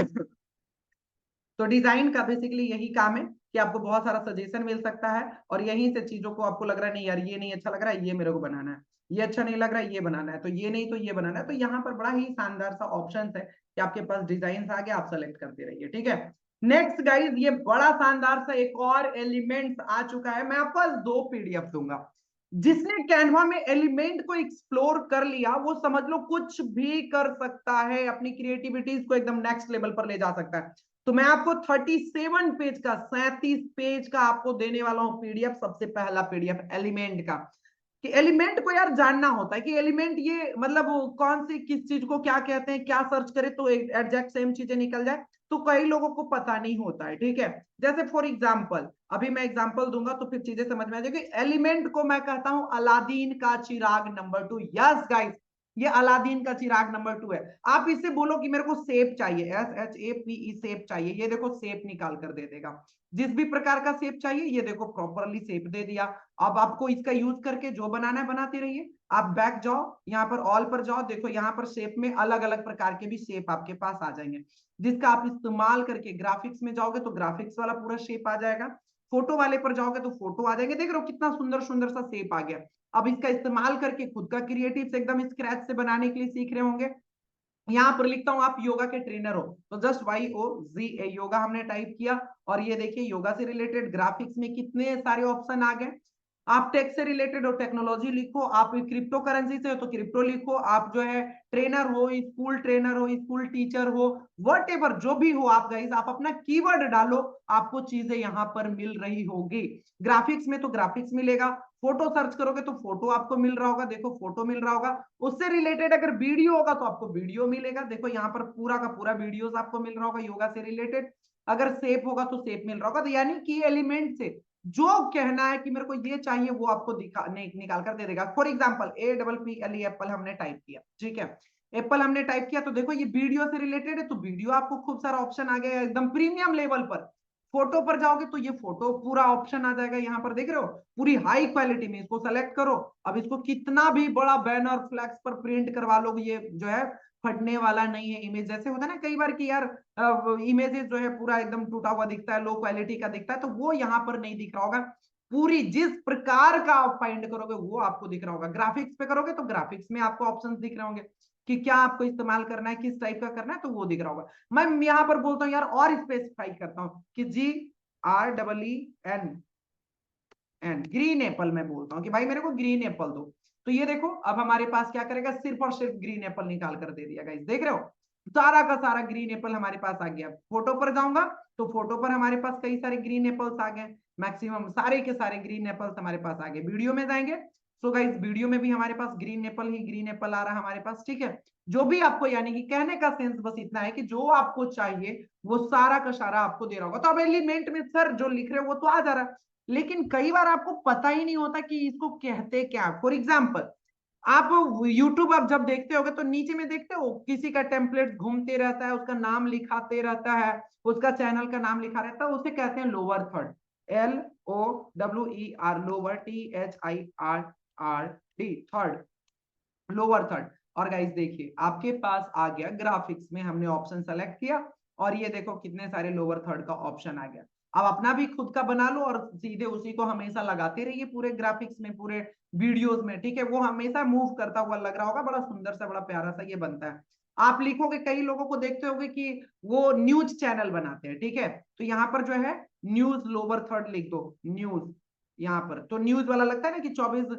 तो डिजाइन का बेसिकली यही काम है कि आपको बहुत सारा सजेशन मिल सकता है, और यहीं से चीजों को आपको लग रहा है नहीं यार ये नहीं अच्छा लग रहा है, ये मेरे को बनाना है, ये अच्छा नहीं लग रहा है, ये बनाना है, तो ये नहीं तो ये बनाना है। तो यहाँ पर बड़ा ही शानदार सा ऑप्शन है कि आपके पास डिजाइन आ गया, आप सेलेक्ट करते रहिए, ठीक है। नेक्स्ट गाइज, ये बड़ा शानदार सा एक और एलिमेंट आ चुका है। मैं आपको आज 2 पीडीएफ दूंगा। जिसने कैनवा में एलिमेंट को एक्सप्लोर कर लिया, वो समझ लो कुछ भी कर सकता है, अपनी क्रिएटिविटीज को एकदम नेक्स्ट लेवल पर ले जा सकता है। तो मैं आपको 37 पेज का, 37 पेज का आपको देने वाला हूं पीडीएफ। सबसे पहला पीडीएफ एलिमेंट का, कि एलिमेंट को यार जानना होता है कि एलिमेंट ये मतलब कौन सी किस चीज को क्या कहते हैं, क्या सर्च करे तो एग्जैक्ट सेम चीजें निकल जाए। तो कई लोगों को पता नहीं होता है, ठीक है। जैसे फॉर एग्जाम्पल, अभी मैं एग्जाम्पल दूंगा तो फिर चीजें समझ में आ जाएगी। एलिमेंट को मैं कहता हूं अलादीन का चिराग नंबर 2। यस गाइस, ये अलादीन का चिराग नंबर 2 है। आप इससे बोलो कि मेरे को सेप चाहिए, SHAPE सेप चाहिए, ये देखो सेप निकाल कर दे देगा। जिस भी प्रकार का सेप चाहिए, ये देखो प्रॉपरली सेप दे दिया। अब आपको इसका यूज करके जो बनाना है बनाते रहिए। आप बैक जाओ, यहाँ पर ऑल पर जाओ, देखो यहाँ पर शेप में अलग अलग प्रकार के भी शेप आपके पास आ जाएंगे, जिसका आप इस्तेमाल करके ग्राफिक्स में जाओगे तो ग्राफिक्स वाला पूरा शेप आ जाएगा। फोटो वाले पर जाओगे तो फोटो आ जाएंगे। देख रहे हो कितना सुंदर सुंदर सा शेप आ गया। अब इसका इस्तेमाल करके खुद का क्रिएटिव एकदम स्क्रैच से बनाने के लिए सीख रहे होंगे। यहाँ पर लिखता हूं आप योगा के ट्रेनर हो, तो जस्ट YOGA योगा हमने टाइप किया, और ये देखिए योगा से रिलेटेड ग्राफिक्स में कितने सारे ऑप्शन आ गए। आप टेक से रिलेटेड हो, टेक्नोलॉजी लिखो। आप क्रिप्टो करेंसी से हो तो क्रिप्टो लिखो। आप जो है ट्रेनर हो, स्कूल ट्रेनर हो, स्कूल टीचर हो, वट एवर जो भी हो आप गाइस, आप अपना कीवर्ड डालो, आपको चीजें यहाँ पर मिल रही होगी। ग्राफिक्स में तो ग्राफिक्स मिलेगा, फोटो सर्च करोगे तो फोटो आपको मिल रहा होगा, देखो फोटो मिल रहा होगा। उससे रिलेटेड अगर वीडियो होगा तो आपको वीडियो मिलेगा, देखो यहाँ पर पूरा का पूरा वीडियोस आपको मिल रहा होगा योगा से रिलेटेड। अगर सेप होगा तो सेप मिल रहा होगा। तो यानी कि एलिमेंट से जो कहना है कि मेरे को ये चाहिए वो आपको निकाल कर दे देगा। फॉर एग्जाम्पल APPLE एप्पल हमने टाइप किया, ठीक है, एप्पल हमने टाइप किया, तो देखो ये वीडियो से रिलेटेड है, तो वीडियो आपको खूब सारा ऑप्शन आ गया एकदम प्रीमियम लेवल पर। फोटो पर जाओगे तो ये फोटो पूरा ऑप्शन आ जाएगा, यहाँ पर देख रहे हो पूरी हाई क्वालिटी में। इसको सेलेक्ट करो, अब इसको कितना भी बड़ा बैनर फ्लैक्स पर प्रिंट करवा लो, ये जो है फटने वाला नहीं है। इमेज जैसे होता है ना कई बार कि यार इमेजेस जो है पूरा एकदम टूटा हुआ दिखता है, लो क्वालिटी का दिखता है, तो वो यहाँ पर नहीं दिख रहा होगा। पूरी जिस प्रकार का आप फाइंड करोगे वो आपको दिख रहा होगा। ग्राफिक्स पे करोगे तो ग्राफिक्स में आपको ऑप्शंस दिख रहे होंगे कि क्या आपको इस्तेमाल करना है, किस टाइप का करना है, तो वो दिख रहा होगा। मैं यहाँ पर बोलता हूँ यार और स्पेसिफाई करता हूँ कि GREEN ग्रीन एप्पल, मैं बोलता हूँ कि भाई मेरे को ग्रीन एप्पल दो। तो ये देखो अब हमारे पास क्या करेगा, सिर्फ और सिर्फ ग्रीन एप्पल निकाल कर दे दिया गाइस, देख रहे हो सारा का सारा ग्रीन एप्पल हमारे पास आ गया। फोटो पर जाऊंगा तो फोटो पर हमारे पास कई सारे ग्रीन एप्पल्स आ गए, मैक्सिमम सारे के सारे ग्रीन एप्पल्स हमारे पास आ गए। वीडियो में जाएंगे तो गाइस वीडियो में भी हमारे पास ग्रीन एप्पल ही ग्रीन एप्पल आ रहा है हमारे पास, ठीक है। जो भी आपको, यानी कि कहने का सेंस बस इतना है कि जो आपको चाहिए वो सारा का सारा आपको दे रहा होगा। तो अब एलिमेंट में सर जो लिख रहे हो वो तो आ जा रहा है, लेकिन कई बार आपको पता ही नहीं होता कि इसको कहते क्या। फॉर एग्जाम्पल, आप यूट्यूब आप जब देखते होगे तो नीचे में देखते हो किसी का टेम्पलेट घूमते रहता है, उसका नाम लिखाते रहता है, उसका चैनल का नाम लिखा रहता है, उसे कहते हैं lower third, LOWER, lower THIRD, third, lower third. और गाइस देखिए आपके पास आ गया ग्राफिक्स में, हमने ऑप्शन सेलेक्ट किया और ये देखो कितने सारे लोअर थर्ड का ऑप्शन आ गया। अब अपना भी खुद का बना लो और सीधे उसी को हमेशा लगाते रहिए पूरे ग्राफिक्स में, पूरे वीडियोस में, ठीक है। वो हमेशा मूव करता हुआ लग रहा होगा, बड़ा सुंदर सा बड़ा प्यारा सा ये बनता है। आप लिखोगे, कई लोगों को देखते होगे कि वो न्यूज चैनल बनाते हैं, ठीक है, तो यहाँ पर जो है न्यूज लोअर थर्ड लिख दो, न्यूज। यहाँ पर तो न्यूज वाला लगता है ना कि 24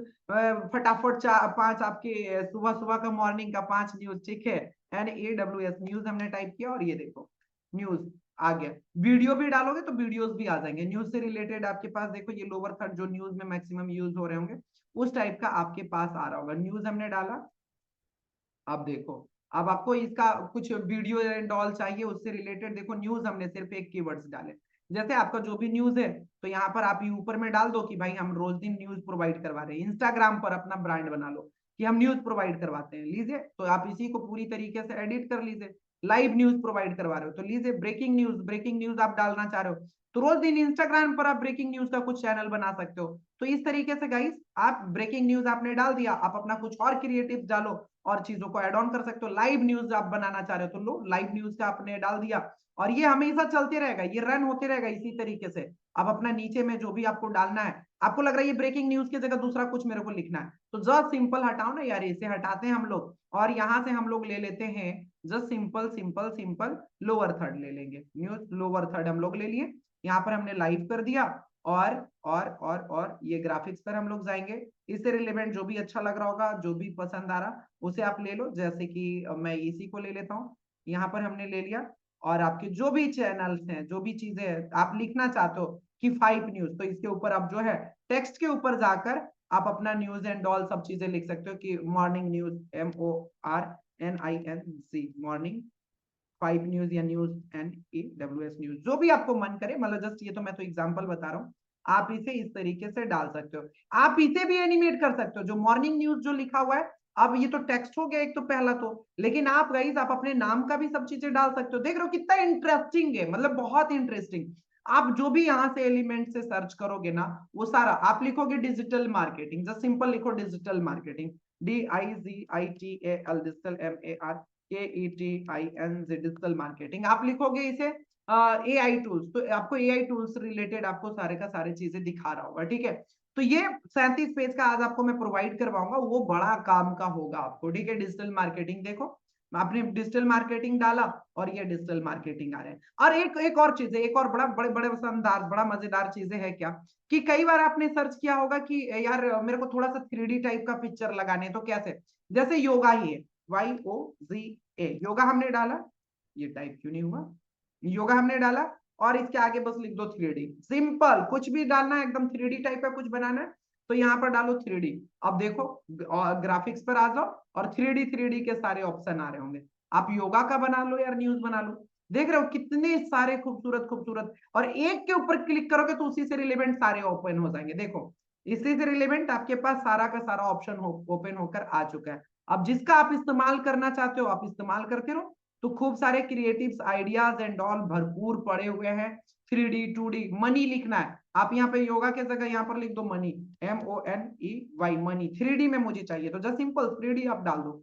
फटाफट 5 आपके सुबह सुबह का मॉर्निंग का 5 न्यूज, ठीक है। NAWS न्यूज हमने टाइप किया और ये देखो न्यूज आ गया। वीडियो भी डालोगे तो वीडियोस भी आ जाएंगे न्यूज से रिलेटेड आपके पास। देखो ये लोअर थर्ड जो न्यूज में मैक्सिमम यूज हो रहे होंगे उस टाइप का आपके पास आ रहा होगा। न्यूज हमने डाला, अब देखो अब आपको इसका कुछ वीडियो एंड ऑल चाहिए उससे रिलेटेड, देखो न्यूज हमने सिर्फ एक कीवर्ड्स डाले। जैसे आपका जो भी न्यूज है तो यहाँ पर आप ऊपर में डाल दो कि भाई हम रोज दिन न्यूज प्रोवाइड करवा रहे हैं। इंस्टाग्राम पर अपना ब्रांड बना लो कि हम न्यूज प्रोवाइड करवाते हैं, लीजिए तो आप इसी को पूरी तरीके से एडिट कर लीजिए। लाइव न्यूज प्रोवाइड करवा रहे हो तो लीजिए ब्रेकिंग न्यूज, ब्रेकिंग न्यूज आप डालना चाह रहे हो तो रोज दिन इंस्टाग्राम पर आप ब्रेकिंग न्यूज का कुछ चैनल बना सकते हो। तो इस तरीके से गाइस आप ब्रेकिंग न्यूज आपने डाल दिया, आप अपना कुछ और क्रिएटिव डालो और चीजों को ऐड ऑन कर सकते हो। लाइव न्यूज आप बनाना चाह रहे हो तो लो, लाइव न्यूज का आपने डाल दिया और ये हमेशा चलते रहेगा, ये रन होते रहेगा इसी तरीके से। अब अपना नीचे में जो भी आपको डालना है, आपको लग रहा है ये ब्रेकिंग न्यूज की जगह दूसरा कुछ मेरे को लिखना है, तो जस्ट सिंपल हटाओ ना यार, इसे हटाते हैं हम लोग और यहाँ से हम लोग ले लेते हैं just simple simple simple lower third ले लेंगे, न्यूज लोअर थर्ड हम लोग ले लिए, यहाँ पर हमने लाइव कर दिया और ये ग्राफिक्स पर हम लोग जाएंगे। इससे रिलेवेंट जो भी अच्छा लग रहा होगा, जो भी पसंद आ रहा उसे आप ले लो, जैसे कि मैं इसी को ले लेता हूँ, यहाँ पर हमने ले लिया। और आपके जो भी चैनल्स हैं, जो भी चीजें आप लिखना चाहते हो कि 5 न्यूज, तो इसके ऊपर आप जो है टेक्स्ट के ऊपर जाकर आप अपना न्यूज एंड ऑल सब चीजें लिख सकते हो कि morning news, MORNINC morning 5 news या न्यूज NEWS न्यूज, जो भी आपको मन करे, मतलब जस्ट ये तो मैं तो एग्जांपल बता रहा हूँ, आप इसे इस तरीके से डाल सकते हो। आप इसे भी एनिमेट कर सकते हो, जो मॉर्निंग न्यूज जो लिखा हुआ है, अब ये तो टेक्स्ट हो गया एक तो पहला तो, लेकिन आप गाइस आप अपने नाम का भी सब चीजें डाल सकते हो। देख रहे हो कितना इंटरेस्टिंग है, मतलब बहुत इंटरेस्टिंग। आप जो भी यहाँ से एलिमेंट से सर्च करोगे ना, वो सारा आप लिखोगे डिजिटल मार्केटिंग, जस्ट सिंपल लिखो digital marketing, DIGITAL digital KETING digital marketing, आप लिखोगे इसे AI टूल्स, तो आपको AI टूल्स रिलेटेड आपको सारे का सारे चीजें दिखा रहा होगा, ठीक है। तो ये 37 पेज का आज आपको मैं प्रोवाइड करवाऊंगा, वो बड़ा काम का होगा आपको, ठीक है। डिजिटल मार्केटिंग देखो, आपने डिजिटल मार्केटिंग डाला और ये डिजिटल मार्केटिंग आ रहे हैं। और एक और चीज है, एक और बड़ा बड़े बड़े शानदार बड़ा मजेदार चीजें है क्या, कि कई बार आपने सर्च किया होगा कि यार मेरे को थोड़ा सा 3D टाइप का पिक्चर लगाने, तो कैसे, जैसे योगा ही है, YOGA योगा हमने डाला, ये टाइप क्यों नहीं हुआ, योगा हमने डाला और इसके आगे बस लिख दो 3D, सिंपल, कुछ भी डालना है एकदम 3D टाइप का कुछ बनाना है तो यहाँ पर डालो 3D। अब देखो ग्राफिक्स पर आ जाओ और 3D के सारे ऑप्शन आ रहे होंगे, आप योगा का बना लो यार, न्यूज बना लो, देख रहे हो कितने सारे खूबसूरत खूबसूरत, और एक के ऊपर क्लिक करोगे तो उसी से रिलेवेंट सारे ओपन हो जाएंगे। देखो इसी से रिलेवेंट आपके पास सारा का सारा ऑप्शन ओपन होकर आ चुका है। अब जिसका आप इस्तेमाल करना चाहते हो आप इस्तेमाल करते रहो। तो खूब सारे क्रिएटिव्स आइडियाज एंड ऑल भरपूर पड़े हुए हैं। 3D 2D मनी लिखना है, आप यहाँ पे योगा के जगह यहाँ पर लिख दो मनी, MONEY मनी, 3D में मुझे चाहिए, तो जस्ट सिंपल 3D आप डाल दो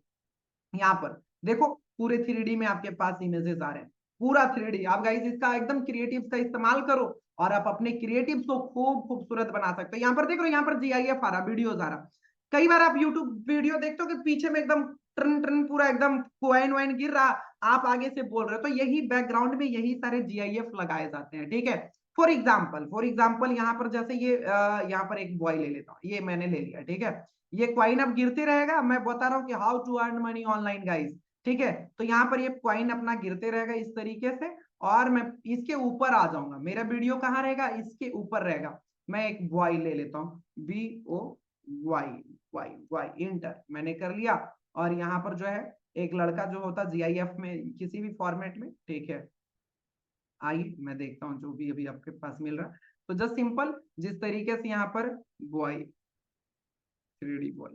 यहाँ पर। देखो पूरे 3D में आपके पास इमेजेस आ रहे हैं, पूरा 3D। आप गाइस इसका एकदम क्रिएटिव का इस्तेमाल करो और आप अपने क्रिएटिव को खूब खूबसूरत बना सकते हो। यहाँ पर देख रहे हो, यहाँ पर GIF आ रहा, वीडियोज आ रहा। कई बार आप यूट्यूब वीडियो देखते हो कि पीछे में एकदम ट्रन ट्रन पूरा एकदम कोइन वाइन गिर रहा, आप आगे से बोल रहे हो, तो यही बैकग्राउंड में यही सारे GIF लगाए जाते हैं, ठीक है। फॉर एग्जाम्पल यहाँ पर जैसे ये यहाँ पर एक बॉय ले लेता हूँ, ये मैंने ले लिया, ठीक है। ये क्वाइन अब गिरते रहेगा, मैं बता रहा हूँ कि how to earn money online guys, ठीक है। तो यहाँ पर ये क्वाइन अपना गिरते रहेगा इस तरीके से, और मैं इसके ऊपर आ जाऊंगा, मेरा वीडियो कहाँ रहेगा, इसके ऊपर रहेगा। मैं एक बॉय ले लेता हूँ, BOY इंटर मैंने कर लिया, और यहाँ पर जो है एक लड़का जो होता GIF में किसी भी फॉर्मेट में, ठीक है। आइए मैं देखता हूँ जो भी अभी आपके पास मिल रहा, तो जस्ट सिंपल जिस तरीके से यहाँ पर बॉय 3D बॉय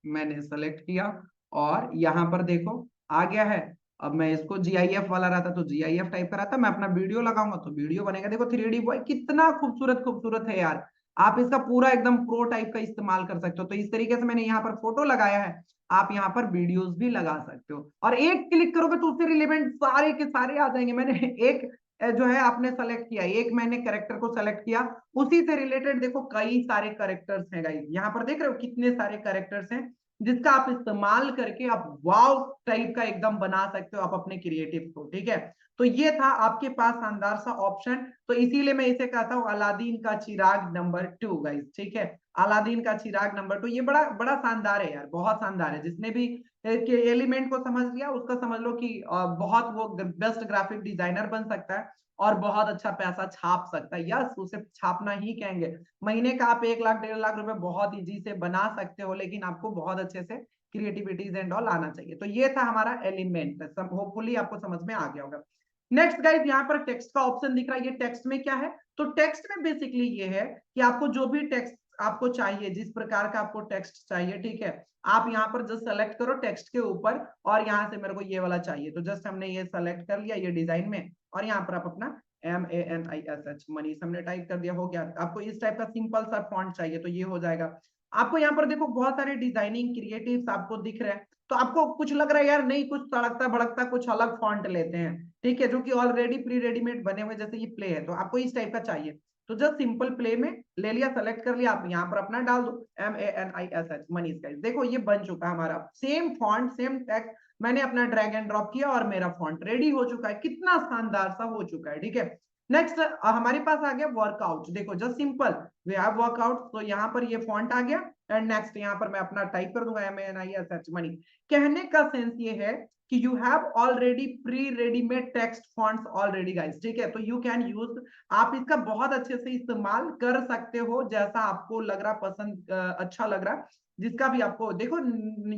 मैंने सेलेक्ट किया, और यहाँ पर देखो आ गया है। अब मैं इसको GIF वाला रहता तो GIF टाइप का रहता, मैं अपना वीडियो लगाऊंगा तो वीडियो बनेगा। देखो 3D बॉय कितना खूबसूरत खूबसूरत है यार, आप इसका पूरा एकदम प्रो टाइप का इस्तेमाल कर सकते हो। तो इस तरीके से मैंने यहाँ पर फोटो लगाया है, आप यहाँ पर वीडियोस भी लगा सकते हो, और एक क्लिक करोगे तो उससे रिलेवेंट सारे के सारे आ जाएंगे। मैंने एक जो है आपने सेलेक्ट किया, एक मैंने कैरेक्टर को सेलेक्ट किया, उसी से रिलेटेड देखो कई सारे कैरेक्टर्स हैं गाइस, यहाँ पर देख रहे हो कितने सारे कैरेक्टर्स हैं, जिसका आप इस्तेमाल करके आप वाव टाइप का एकदम बना सकते हो आप अपने क्रिएटिव को, ठीक है। तो ये था आपके पास शानदार सा ऑप्शन, तो इसीलिए मैं इसे कहता हूं अलादीन का चिराग नंबर 2 गाइस, ठीक है। अलादीन का चिराग नंबर 2, ये बड़ा बड़ा शानदार है यार, बहुत शानदार है। जिसने भी एलिमेंट को समझ लिया उसका समझ लो कि बहुत वो बेस्ट ग्राफिक डिजाइनर बन सकता है और बहुत अच्छा पैसा छाप सकता है। यस, उसे छापना ही कहेंगे। महीने का आप 1 लाख 1.5 लाख रुपए बहुत इजी से बना सकते हो, लेकिन आपको बहुत अच्छे से क्रिएटिविटीज एंड ऑल आना चाहिए। तो ये था हमारा एलिमेंट, होपफुली आपको समझ में आ गया होगा। नेक्स्ट गाइस, यहाँ पर टेक्स्ट का ऑप्शन दिख रहा है, ये टेक्स्ट में क्या है, तो टेक्स्ट में बेसिकली ये है कि आपको जो भी टेक्स्ट आपको चाहिए, जिस प्रकार का आपको टेक्स्ट चाहिए, ठीक है, आप यहाँ पर जस्ट सेलेक्ट करो टेक्स्ट के ऊपर, और यहाँ से मेरे को ये वाला चाहिए, तो जस्ट हमने ये सेलेक्ट कर लिया ये डिजाइन में, और यहाँ पर आप अपना MANISH मनीष हमने टाइप कर दिया, हो गया। आपको इस टाइप का सिंपल सा फॉन्ट चाहिए तो ये हो जाएगा। आपको यहाँ पर देखो बहुत सारे डिजाइनिंग क्रिएटिव्स आपको दिख रहे हैं, तो आपको कुछ लग रहा है यार नहीं कुछ तड़कता भड़कता कुछ अलग फॉन्ट लेते हैं, ठीक है, जो कि ऑलरेडी प्री रेडीमेड बने हुए, जैसे ये प्ले है तो आपको इस टाइप का चाहिए, तो जस्ट सिंपल प्ले में ले लिया, सेलेक्ट कर लिया, आप यहाँ पर अपना डाल दो MANISH मनीष गाइस। देखो ये बन चुका है हमारा सेम फॉन्ट सेम टेक्स्ट, मैंने अपना ड्रैग एंड ड्रॉप किया और मेरा फॉन्ट रेडी हो चुका है, कितना शानदार सा हो चुका है, ठीक है। नेक्स्ट हमारे पास आ गया वर्कआउट, देखो just simple we have workout, तो यहाँ पर ये फॉन्ट आ गया एंड नेक्स्ट यहाँ पर मैं अपना टाइप कर दूंगा MANISH मनीष। कहने का सेंस ये है कि you have already pre readymade text fonts already guys, ठीक है, तो यू कैन यूज, आप इसका बहुत अच्छे से इस्तेमाल कर सकते हो जैसा आपको लग रहा, पसंद अच्छा लग रहा, जिसका भी आपको देखो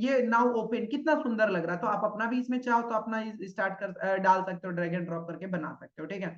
ये नाउ ओपन कितना सुंदर लग रहा है, तो आप अपना भी इसमें चाहो तो अपना स्टार्ट कर डाल सकते हो, ड्रैग एंड ड्रॉप करके बना सकते हो, ठीक है।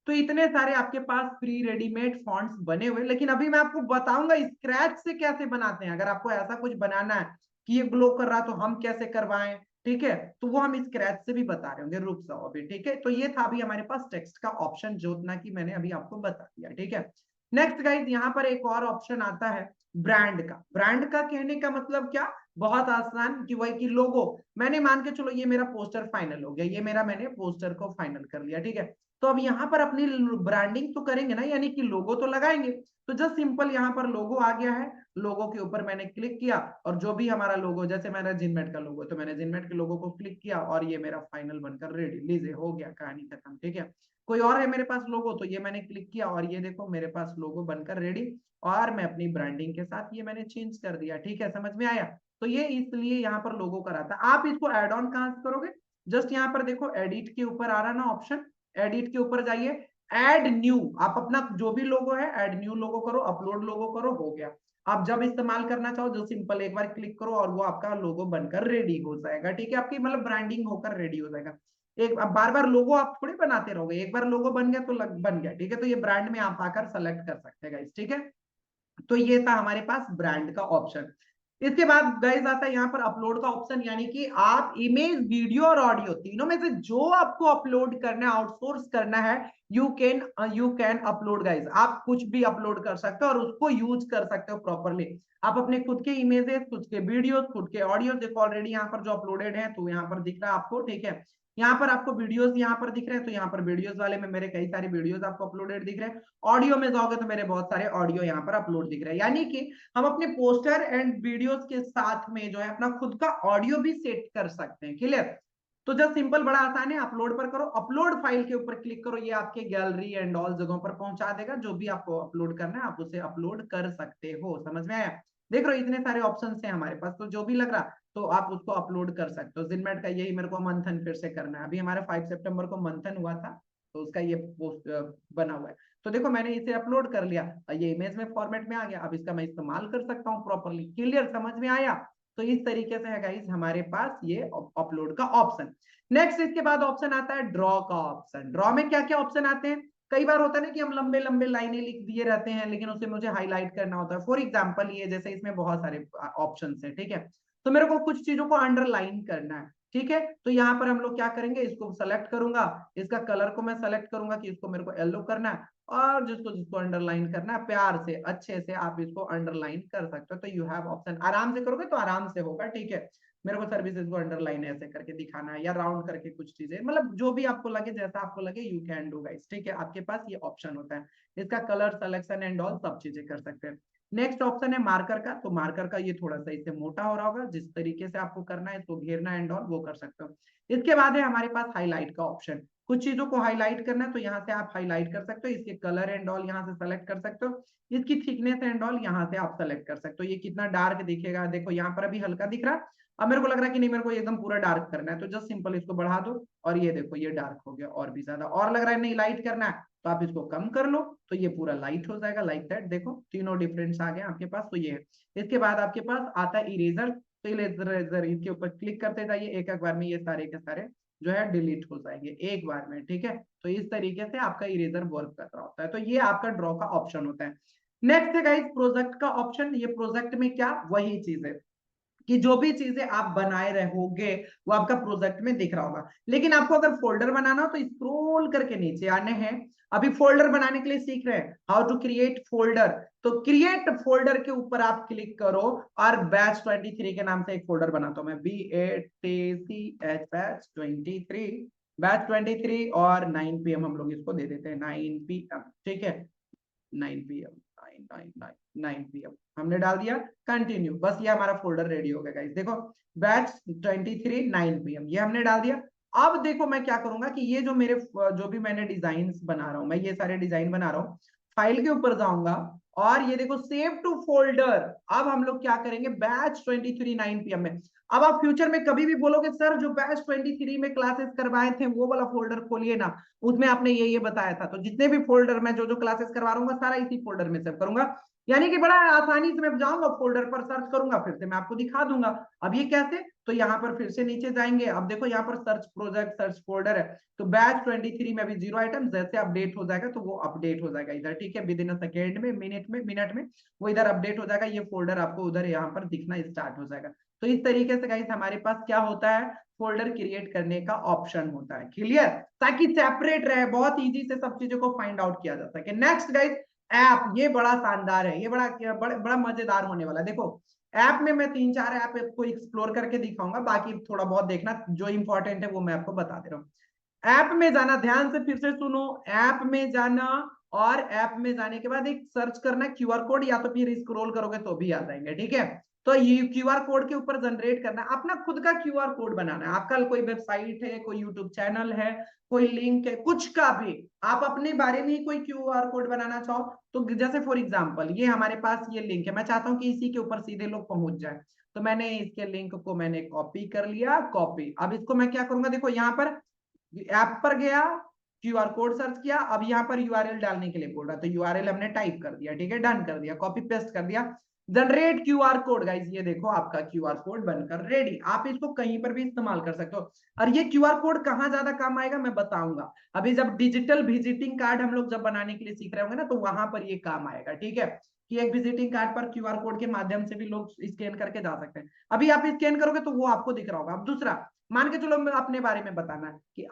तो इतने सारे आपके पास प्री रेडीमेड फॉन्ट्स बने हुए, लेकिन अभी मैं आपको बताऊंगा स्क्रैच से कैसे बनाते हैं। अगर आपको ऐसा कुछ बनाना है कि ये ग्लो कर रहा तो हम कैसे करवाएं, ठीक है, तो वो हम स्क्रैच से भी बता रहे होंगे, रुक जाओ अभी, ठीक है। तो ये था अभी हमारे पास टेक्स्ट का ऑप्शन जो उतना की मैंने अभी आपको बता दिया, ठीक है। नेक्स्ट गाइस यहाँ पर एक और ऑप्शन आता है ब्रांड का। ब्रांड का कहने का मतलब क्या, बहुत आसान कि वही की लोगो, मैंने मान के चलो ये मेरा पोस्टर फाइनल हो गया, ये मेरा मैंने पोस्टर को फाइनल कर लिया, ठीक है। तो अब यहाँ पर अपनी ब्रांडिंग तो करेंगे ना, यानी कि लोगो तो लगाएंगे, तो जस्ट सिंपल यहाँ पर लोगो आ गया है, लोगो के ऊपर मैंने क्लिक किया और जो भी हमारा लोगो, जैसे मेरा जिनमेट का लोगो, तो मैंने जिनमेट के लोगो को क्लिक किया और ये मेरा फाइनल बनकर रेडी, लीजिए हो गया, कहानी खत्म, ठीक है। कोई और है मेरे पास लोगो, तो ये मैंने क्लिक किया और ये देखो मेरे पास लोगो बनकर रेडी, और मैं अपनी ब्रांडिंग के साथ ये मैंने चेंज कर दिया, ठीक है, समझ में आया। तो ये इसलिए यहाँ पर लोगो कराता है। आप इसको एड ऑन कहां से करोगे, जस्ट यहाँ पर देखो एडिट के ऊपर आ रहा ना ऑप्शन, एडिट के ऊपर जाइए, एड न्यू, आप अपना जो भी लोगो है एड न्यू लोगो करो, अपलोड लोगो करो, हो गया। आप जब इस्तेमाल करना चाहो जो सिंपल एक बार क्लिक करो और वो आपका लोगो बनकर रेडी हो जाएगा, ठीक है, आपकी मतलब ब्रांडिंग होकर रेडी हो जाएगा। एक अब बार बार लोगो आप थोड़ी बनाते रहोगे, एक बार लोगो बन गया तो बन गया, ठीक है। तो ये ब्रांड में आप आकर सेलेक्ट कर सकते हैं गाइस, ठीक है। तो ये था हमारे पास ब्रांड का ऑप्शन। इसके बाद गाइस आता है यहाँ पर अपलोड का ऑप्शन, यानी कि आप इमेज वीडियो और ऑडियो तीनों में से जो आपको अपलोड करना है, आउटसोर्स करना है, यू कैन अपलोड गाइस, आप कुछ भी अपलोड कर सकते हो और उसको यूज कर सकते हो प्रॉपरली। आप अपने खुद के इमेजेस, खुद के वीडियोस, खुद के ऑडियो देखो ऑलरेडी यहाँ पर जो अपलोडेड है तो यहाँ पर दिख रहा है आपको, ठीक है। यहाँ पर आपको वीडियोस यहाँ पर दिख रहे हैं, तो यहाँ पर वीडियोस वाले में मेरे कई सारे वीडियोस आपको अपलोडेड दिख रहे हैं। ऑडियो में जाओगे तो मेरे बहुत सारे ऑडियो यहाँ पर अपलोड दिख रहे हैं, यानी कि हम अपने पोस्टर एंड वीडियोस के साथ में जो है अपना खुद का ऑडियो भी सेट कर सकते हैं, क्लियर। तो जस्ट सिंपल बड़ा आसान है, अपलोड पर करो, अपलोड फाइल के ऊपर क्लिक करो, ये आपके गैलरी एंड ऑल जगहों पर पहुंचा देगा, जो भी आपको अपलोड करना है आप उसे अपलोड कर सकते हो, समझ में आया। देख रहे हो इतने सारे ऑप्शन है हमारे पास, तो जो भी लग रहा तो आप उसको अपलोड कर सकते हो। जिनमेट का यही मेरे को मंथन फिर से करना है, अभी हमारा 5 सितंबर को मंथन हुआ था, तो उसका ये पोस्ट बना हुआ है। तो देखो मैंने इसे अपलोड कर लिया, ये इमेज में फॉर्मेट में आ गया, अब इसका मैं इस्तेमाल कर सकता हूँ प्रॉपरली, क्लियर, समझ में आया। तो इस तरीके से है गाइस हमारे पास ये अपलोड का ऑप्शन। नेक्स्ट इसके बाद ऑप्शन आता है ड्रॉ का ऑप्शन। ड्रॉ में क्या क्या ऑप्शन आते हैं, कई बार होता है ना कि हम लंबे लंबे लाइनें लिख दिए रहते हैं लेकिन उसे मुझे हाईलाइट करना होता है। फॉर एग्जांपल ये जैसे इसमें बहुत सारे ऑप्शन है, ठीक है, तो मेरे को कुछ चीजों को अंडरलाइन करना है, ठीक है। तो यहाँ पर हम लोग क्या करेंगे, इसको सेलेक्ट करूंगा, इसका कलर को मैं सेलेक्ट करूंगा कि इसको मेरे को येलो करना है, और जिसको जिसको अंडरलाइन करना है प्यार से अच्छे से आप इसको अंडरलाइन कर सकते हो। तो यू हैव ऑप्शन, आराम से करोगे तो आराम से होगा, ठीक है। मेरे को सर्विसेज को अंडरलाइन ऐसे करके दिखाना है या राउंड करके कुछ चीजें, मतलब जो भी आपको लगे, जैसा आपको लगे यू कैन डू गाइस, ठीक है। आपके पास ये ऑप्शन होता है, इसका कलर सिलेक्शन एंड ऑल सब चीजें कर सकते हैं। नेक्स्ट ऑप्शन है मार्कर का, तो मार्कर का ये थोड़ा सा इससे मोटा हो रहा होगा, जिस तरीके से आपको करना है इसको घेरना एंड ऑल वो कर सकते हो। इसके बाद है हमारे पास हाईलाइट का ऑप्शन, कुछ चीजों को हाईलाइट करना है तो यहाँ से आप हाईलाइट कर सकते हो, इसके कलर एंड ऑल यहाँ से सेलेक्ट कर सकते हो, इसकी थिकनेस एंड ऑल यहाँ से आप सेलेक्ट कर सकते हो, ये कितना डार्क दिखेगा, देखो यहाँ पर अभी हल्का दिख रहा है, अब मेरे को लग रहा है कि नहीं मेरे को एकदम पूरा डार्क करना है, तो जस्ट सिंपल इसको बढ़ा दो और ये देखो ये डार्क हो गया और भी ज्यादा, और लग रहा है नहीं लाइट करना है तो आप इसको कम कर लो तो ये पूरा लाइट हो जाएगा, लाइक दैट। देखो तीनों डिफरेंस आ गए आपके पास, तो ये है। इसके बाद आपके पास आता है इरेजर, तो इरेजर इसके ऊपर क्लिक करते जाइए, एक एक बार में ये सारे के सारे जो है डिलीट हो जाएंगे एक बार में, ठीक है। तो इस तरीके से आपका इरेजर वर्क कर रहा होता है, तो ये आपका ड्रॉ का ऑप्शन होता है। नेक्स्ट है गाइस प्रोजेक्ट का ऑप्शन, ये प्रोजेक्ट में क्या वही चीज है, कि जो भी चीजें आप बनाए रहोगे वो आपका प्रोजेक्ट में दिख रहा होगा। लेकिन आपको अगर फोल्डर बनाना हो तो स्क्रॉल करके नीचे आने हैं। अभी फोल्डर बनाने के लिए सीख रहे हैं हाउ टू क्रिएट फोल्डर। तो क्रिएट फोल्डर के ऊपर आप क्लिक करो और बैच 23 के नाम से एक फोल्डर बनाता हूं मैं, BATCH बैच 23 और 9 PM हम लोग इसको दे देते हैं 9 PM, ठीक है 9 PM 9 PM हमने डाल दिया। कंटिन्यू, बस ये हमारा फोल्डर रेडी हो गया गाइस। देखो बैच 23 9 PM ये हमने डाल दिया। अब देखो मैं क्या करूंगा कि ये जो मेरे जो भी मैंने डिजाइन बना रहा हूं, मैं ये सारे डिजाइन बना रहा हूँ, फाइल के ऊपर जाऊंगा और ये देखो सेव टू फोल्डर। अब हम लोग क्या करेंगे बैच 23 9 PM में। अब आप फ्यूचर में कभी भी बोलोगे सर जो बैच 23 में क्लासेस करवाए थे वो वाला फोल्डर खोलिए ना, उसमें आपने ये बताया था। तो जितने भी फोल्डर में जो जो क्लासेस करवा रहा हूँ सारा इसी फोल्डर में सेव करूंगा। यानी कि बड़ा आसानी से मैं जाऊंगा फोल्डर पर सर्च करूंगा, फिर से मैं आपको दिखा दूंगा। अब ये कैसे, तो यहाँ पर फिर से नीचे जाएंगे। अब देखो यहाँ पर सर्च प्रोजेक्ट सर्च फोल्डर है, तो बैच 23 में अभी 0 आइटम, जैसे अपडेट हो जाएगा तो वो अपडेट हो जाएगा इधर, ठीक है विद इन अ सेकेंड में, मिनट में वो इधर अपडेट हो जाएगा। ये फोल्डर आपको उधर यहाँ पर दिखना स्टार्ट हो जाएगा। तो इस तरीके से गाइस हमारे पास क्या होता है, फोल्डर क्रिएट करने का ऑप्शन होता है। क्लियर, ताकि सेपरेट रहे, बहुत इजी से सब चीजों को फाइंड आउट किया जा सके। नेक्स्ट गाइस ऐप, ये बड़ा शानदार है, ये बड़ा मजेदार होने वाला है। देखो ऐप में मैं 3-4 ऐप को एक्सप्लोर करके दिखाऊंगा, बाकी थोड़ा बहुत देखना, जो इंपॉर्टेंट है वो मैं आपको बता दे रहा हूँ। ऐप में जाना, ध्यान से फिर से सुनो, ऐप में जाना और ऐप में जाने के बाद एक सर्च करना QR कोड, या तो फिर स्क्रॉल करोगे तो भी आ जाएंगे, ठीक है। तो ये QR कोड के ऊपर जनरेट करना, अपना खुद का QR कोड बनाना है। आपका कोई वेबसाइट है, कोई यूट्यूब चैनल है, कोई लिंक है, कुछ का भी आप अपने बारे में ही कोई QR कोड बनाना चाहो तो, जैसे फॉर एग्जांपल ये हमारे पास ये लिंक है, मैं चाहता हूं कि इसी के ऊपर सीधे लोग पहुंच जाए, तो मैंने इसके लिंक को मैंने कॉपी कर लिया, कॉपी। अब इसको मैं क्या करूंगा, देखो यहाँ पर ऐप पर गया, QR कोड सर्च किया, अब यहाँ पर URL डालने के लिए बोल रहा, तो URL हमने टाइप कर दिया, ठीक है डन कर दिया, कॉपी पेस्ट कर दिया। जनरेट QR कोड, गाइस ये देखो आपका QR कोड बनकर रेडी। आप इसको कहीं पर भी इस्तेमाल कर सकते हो। और ये QR कोड कहाँ ज्यादा काम आएगा मैं बताऊंगा। अभी जब डिजिटल विजिटिंग कार्ड हम लोग जब बनाने के लिए सीख रहे होंगे ना, तो वहां पर ये काम आएगा, ठीक है कि एक विजिटिंग कार्ड पर QR कोड के माध्यम से भी लोग स्कैन करके जा सकते हैं। अभी आप स्कैन करोगे तो वो आपको दिख रहा होगा। अब दूसरा, मान के चलो अपने बारे में बताना है कि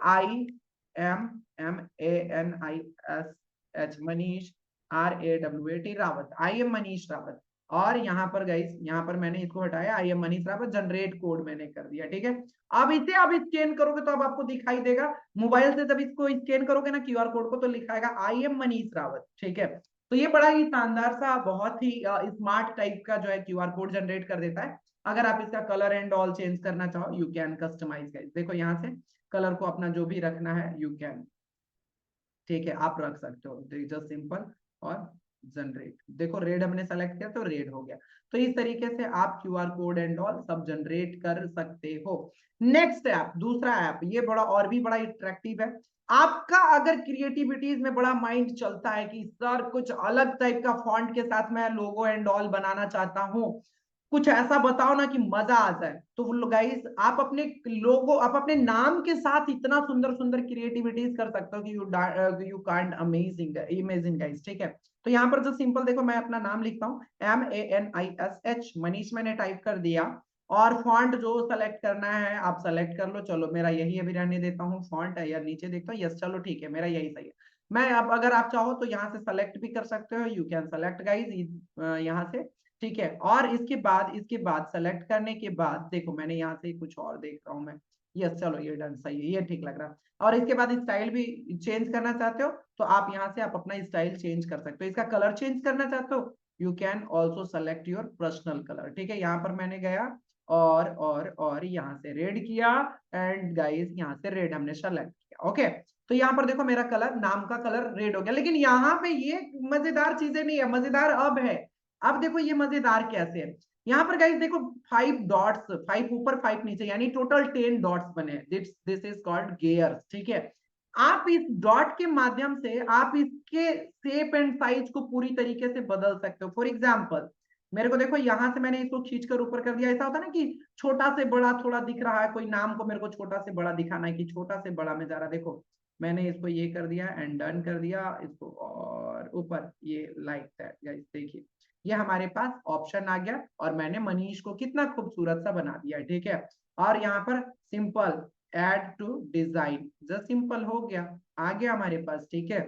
IMMANISH Manish, RAWAT Rawat, I am Manish Rawat. और यहाँ पर गाइस, यहाँ पर मैंने इसको हटाया, I am Manish Rawat, generate code मैंने कर दिया, ठीक है। अब इसे आप स्कैन करोगे तो अब आपको दिखाई देगा मोबाइल से, जब इसको स्कैन करोगे ना QR कोड को, तो लिखाएगा आई एम मनीष रावत, ठीक है। तो ये बड़ा ही शानदार सा, बहुत ही स्मार्ट टाइप का जो है QR कोड जनरेट कर देता है। अगर आप इसका कलर एंड ऑल चेंज करना चाहो, यू कैन कस्टमाइज गाइस। देखो यहाँ से कलर को अपना जो भी रखना है यू कैन, ठीक है आप रख सकते हो, जस्ट सिंपल और जनरेट। देखो रेड हमने सेलेक्ट किया तो रेड हो गया। तो इस तरीके से आप QR कोड एंड ऑल सब जनरेट कर सकते हो। नेक्स्ट ऐप, दूसरा ऐप, ये बड़ा और भी बड़ा इंटरेक्टिव है। आपका अगर क्रिएटिविटीज में बड़ा माइंड चलता है कि सर कुछ अलग टाइप का फॉन्ट के साथ मैं लोगो एंड ऑल बनाना चाहता हूं, कुछ ऐसा बताओ ना कि मजा आ जाए, तो गाइस आप अपने लोगो, आप अपने नाम के साथ इतना सुंदर सुंदर क्रिएटिविटीज कर सकते हो कि you can't amazing imagine guys, ठीक है। तो यहाँ पर जो सिंपल देखो मैं अपना नाम लिखता हूँ MANISH मनीष, मैंने टाइप कर दिया। और फॉन्ट जो सेलेक्ट करना है आप सेलेक्ट कर लो, चलो मेरा यही अभी रहने देता हूँ फॉन्ट है, या नीचे देखता हूँ, यस चलो ठीक है मेरा यही सही है। मैं अब अगर आप चाहो तो यहाँ से सेलेक्ट भी कर सकते हो, यू कैन सेलेक्ट गाइज यहाँ से, ठीक है। और इसके बाद सेलेक्ट करने के बाद देखो मैंने यहाँ से कुछ और देख रहा हूँ मैं, यस चलो ये डन सही है, ये ठीक लग रहा है। और इसके बाद स्टाइल भी चेंज करना चाहते हो तो आप यहाँ से आप अपना स्टाइल चेंज कर सकते हो। इसका कलर चेंज करना चाहते हो, you can also select your personal colour, ठीक है। यहाँ पर मैंने गया और यहाँ से रेड किया, एंड गाइस यहाँ से रेड हमने सेलेक्ट किया, ओके। तो यहाँ पर देखो मेरा कलर, नाम का कलर रेड हो गया। लेकिन यहाँ पे ये मजेदार चीजें नहीं है, मजेदार अब है। अब देखो ये मजेदार कैसे है, यहाँ पर गाइस देखो 5 डॉट्स, 5 ऊपर 5 नीचे, यानी टोटल 10 डॉट्स बने। दिस इज कॉल्ड गेयर्स, ठीक है। आप इस डॉट के माध्यम से आप इसके शेप एंड साइज को पूरी तरीके से बदल सकते हो। फॉर एग्जांपल मेरे को देखो यहाँ से मैंने इसको खींचकर ऊपर कर दिया, ऐसा होता है ना कि छोटा से बड़ा थोड़ा दिख रहा है, कोई नाम को मेरे को छोटा से बड़ा दिखाना है कि छोटा से बड़ा में जा रहा, देखो मैंने इसको ये कर दिया एंड डन कर दिया इसको, और ऊपर ये लाइक दैट गाइस, देखिए ये हमारे पास ऑप्शन आ गया और मैंने मनीष को कितना खूबसूरत सा बना दिया, ठीक है। और यहाँ पर simple add to design, just simple हो गया, आ गया हमारे पास, ठीक है।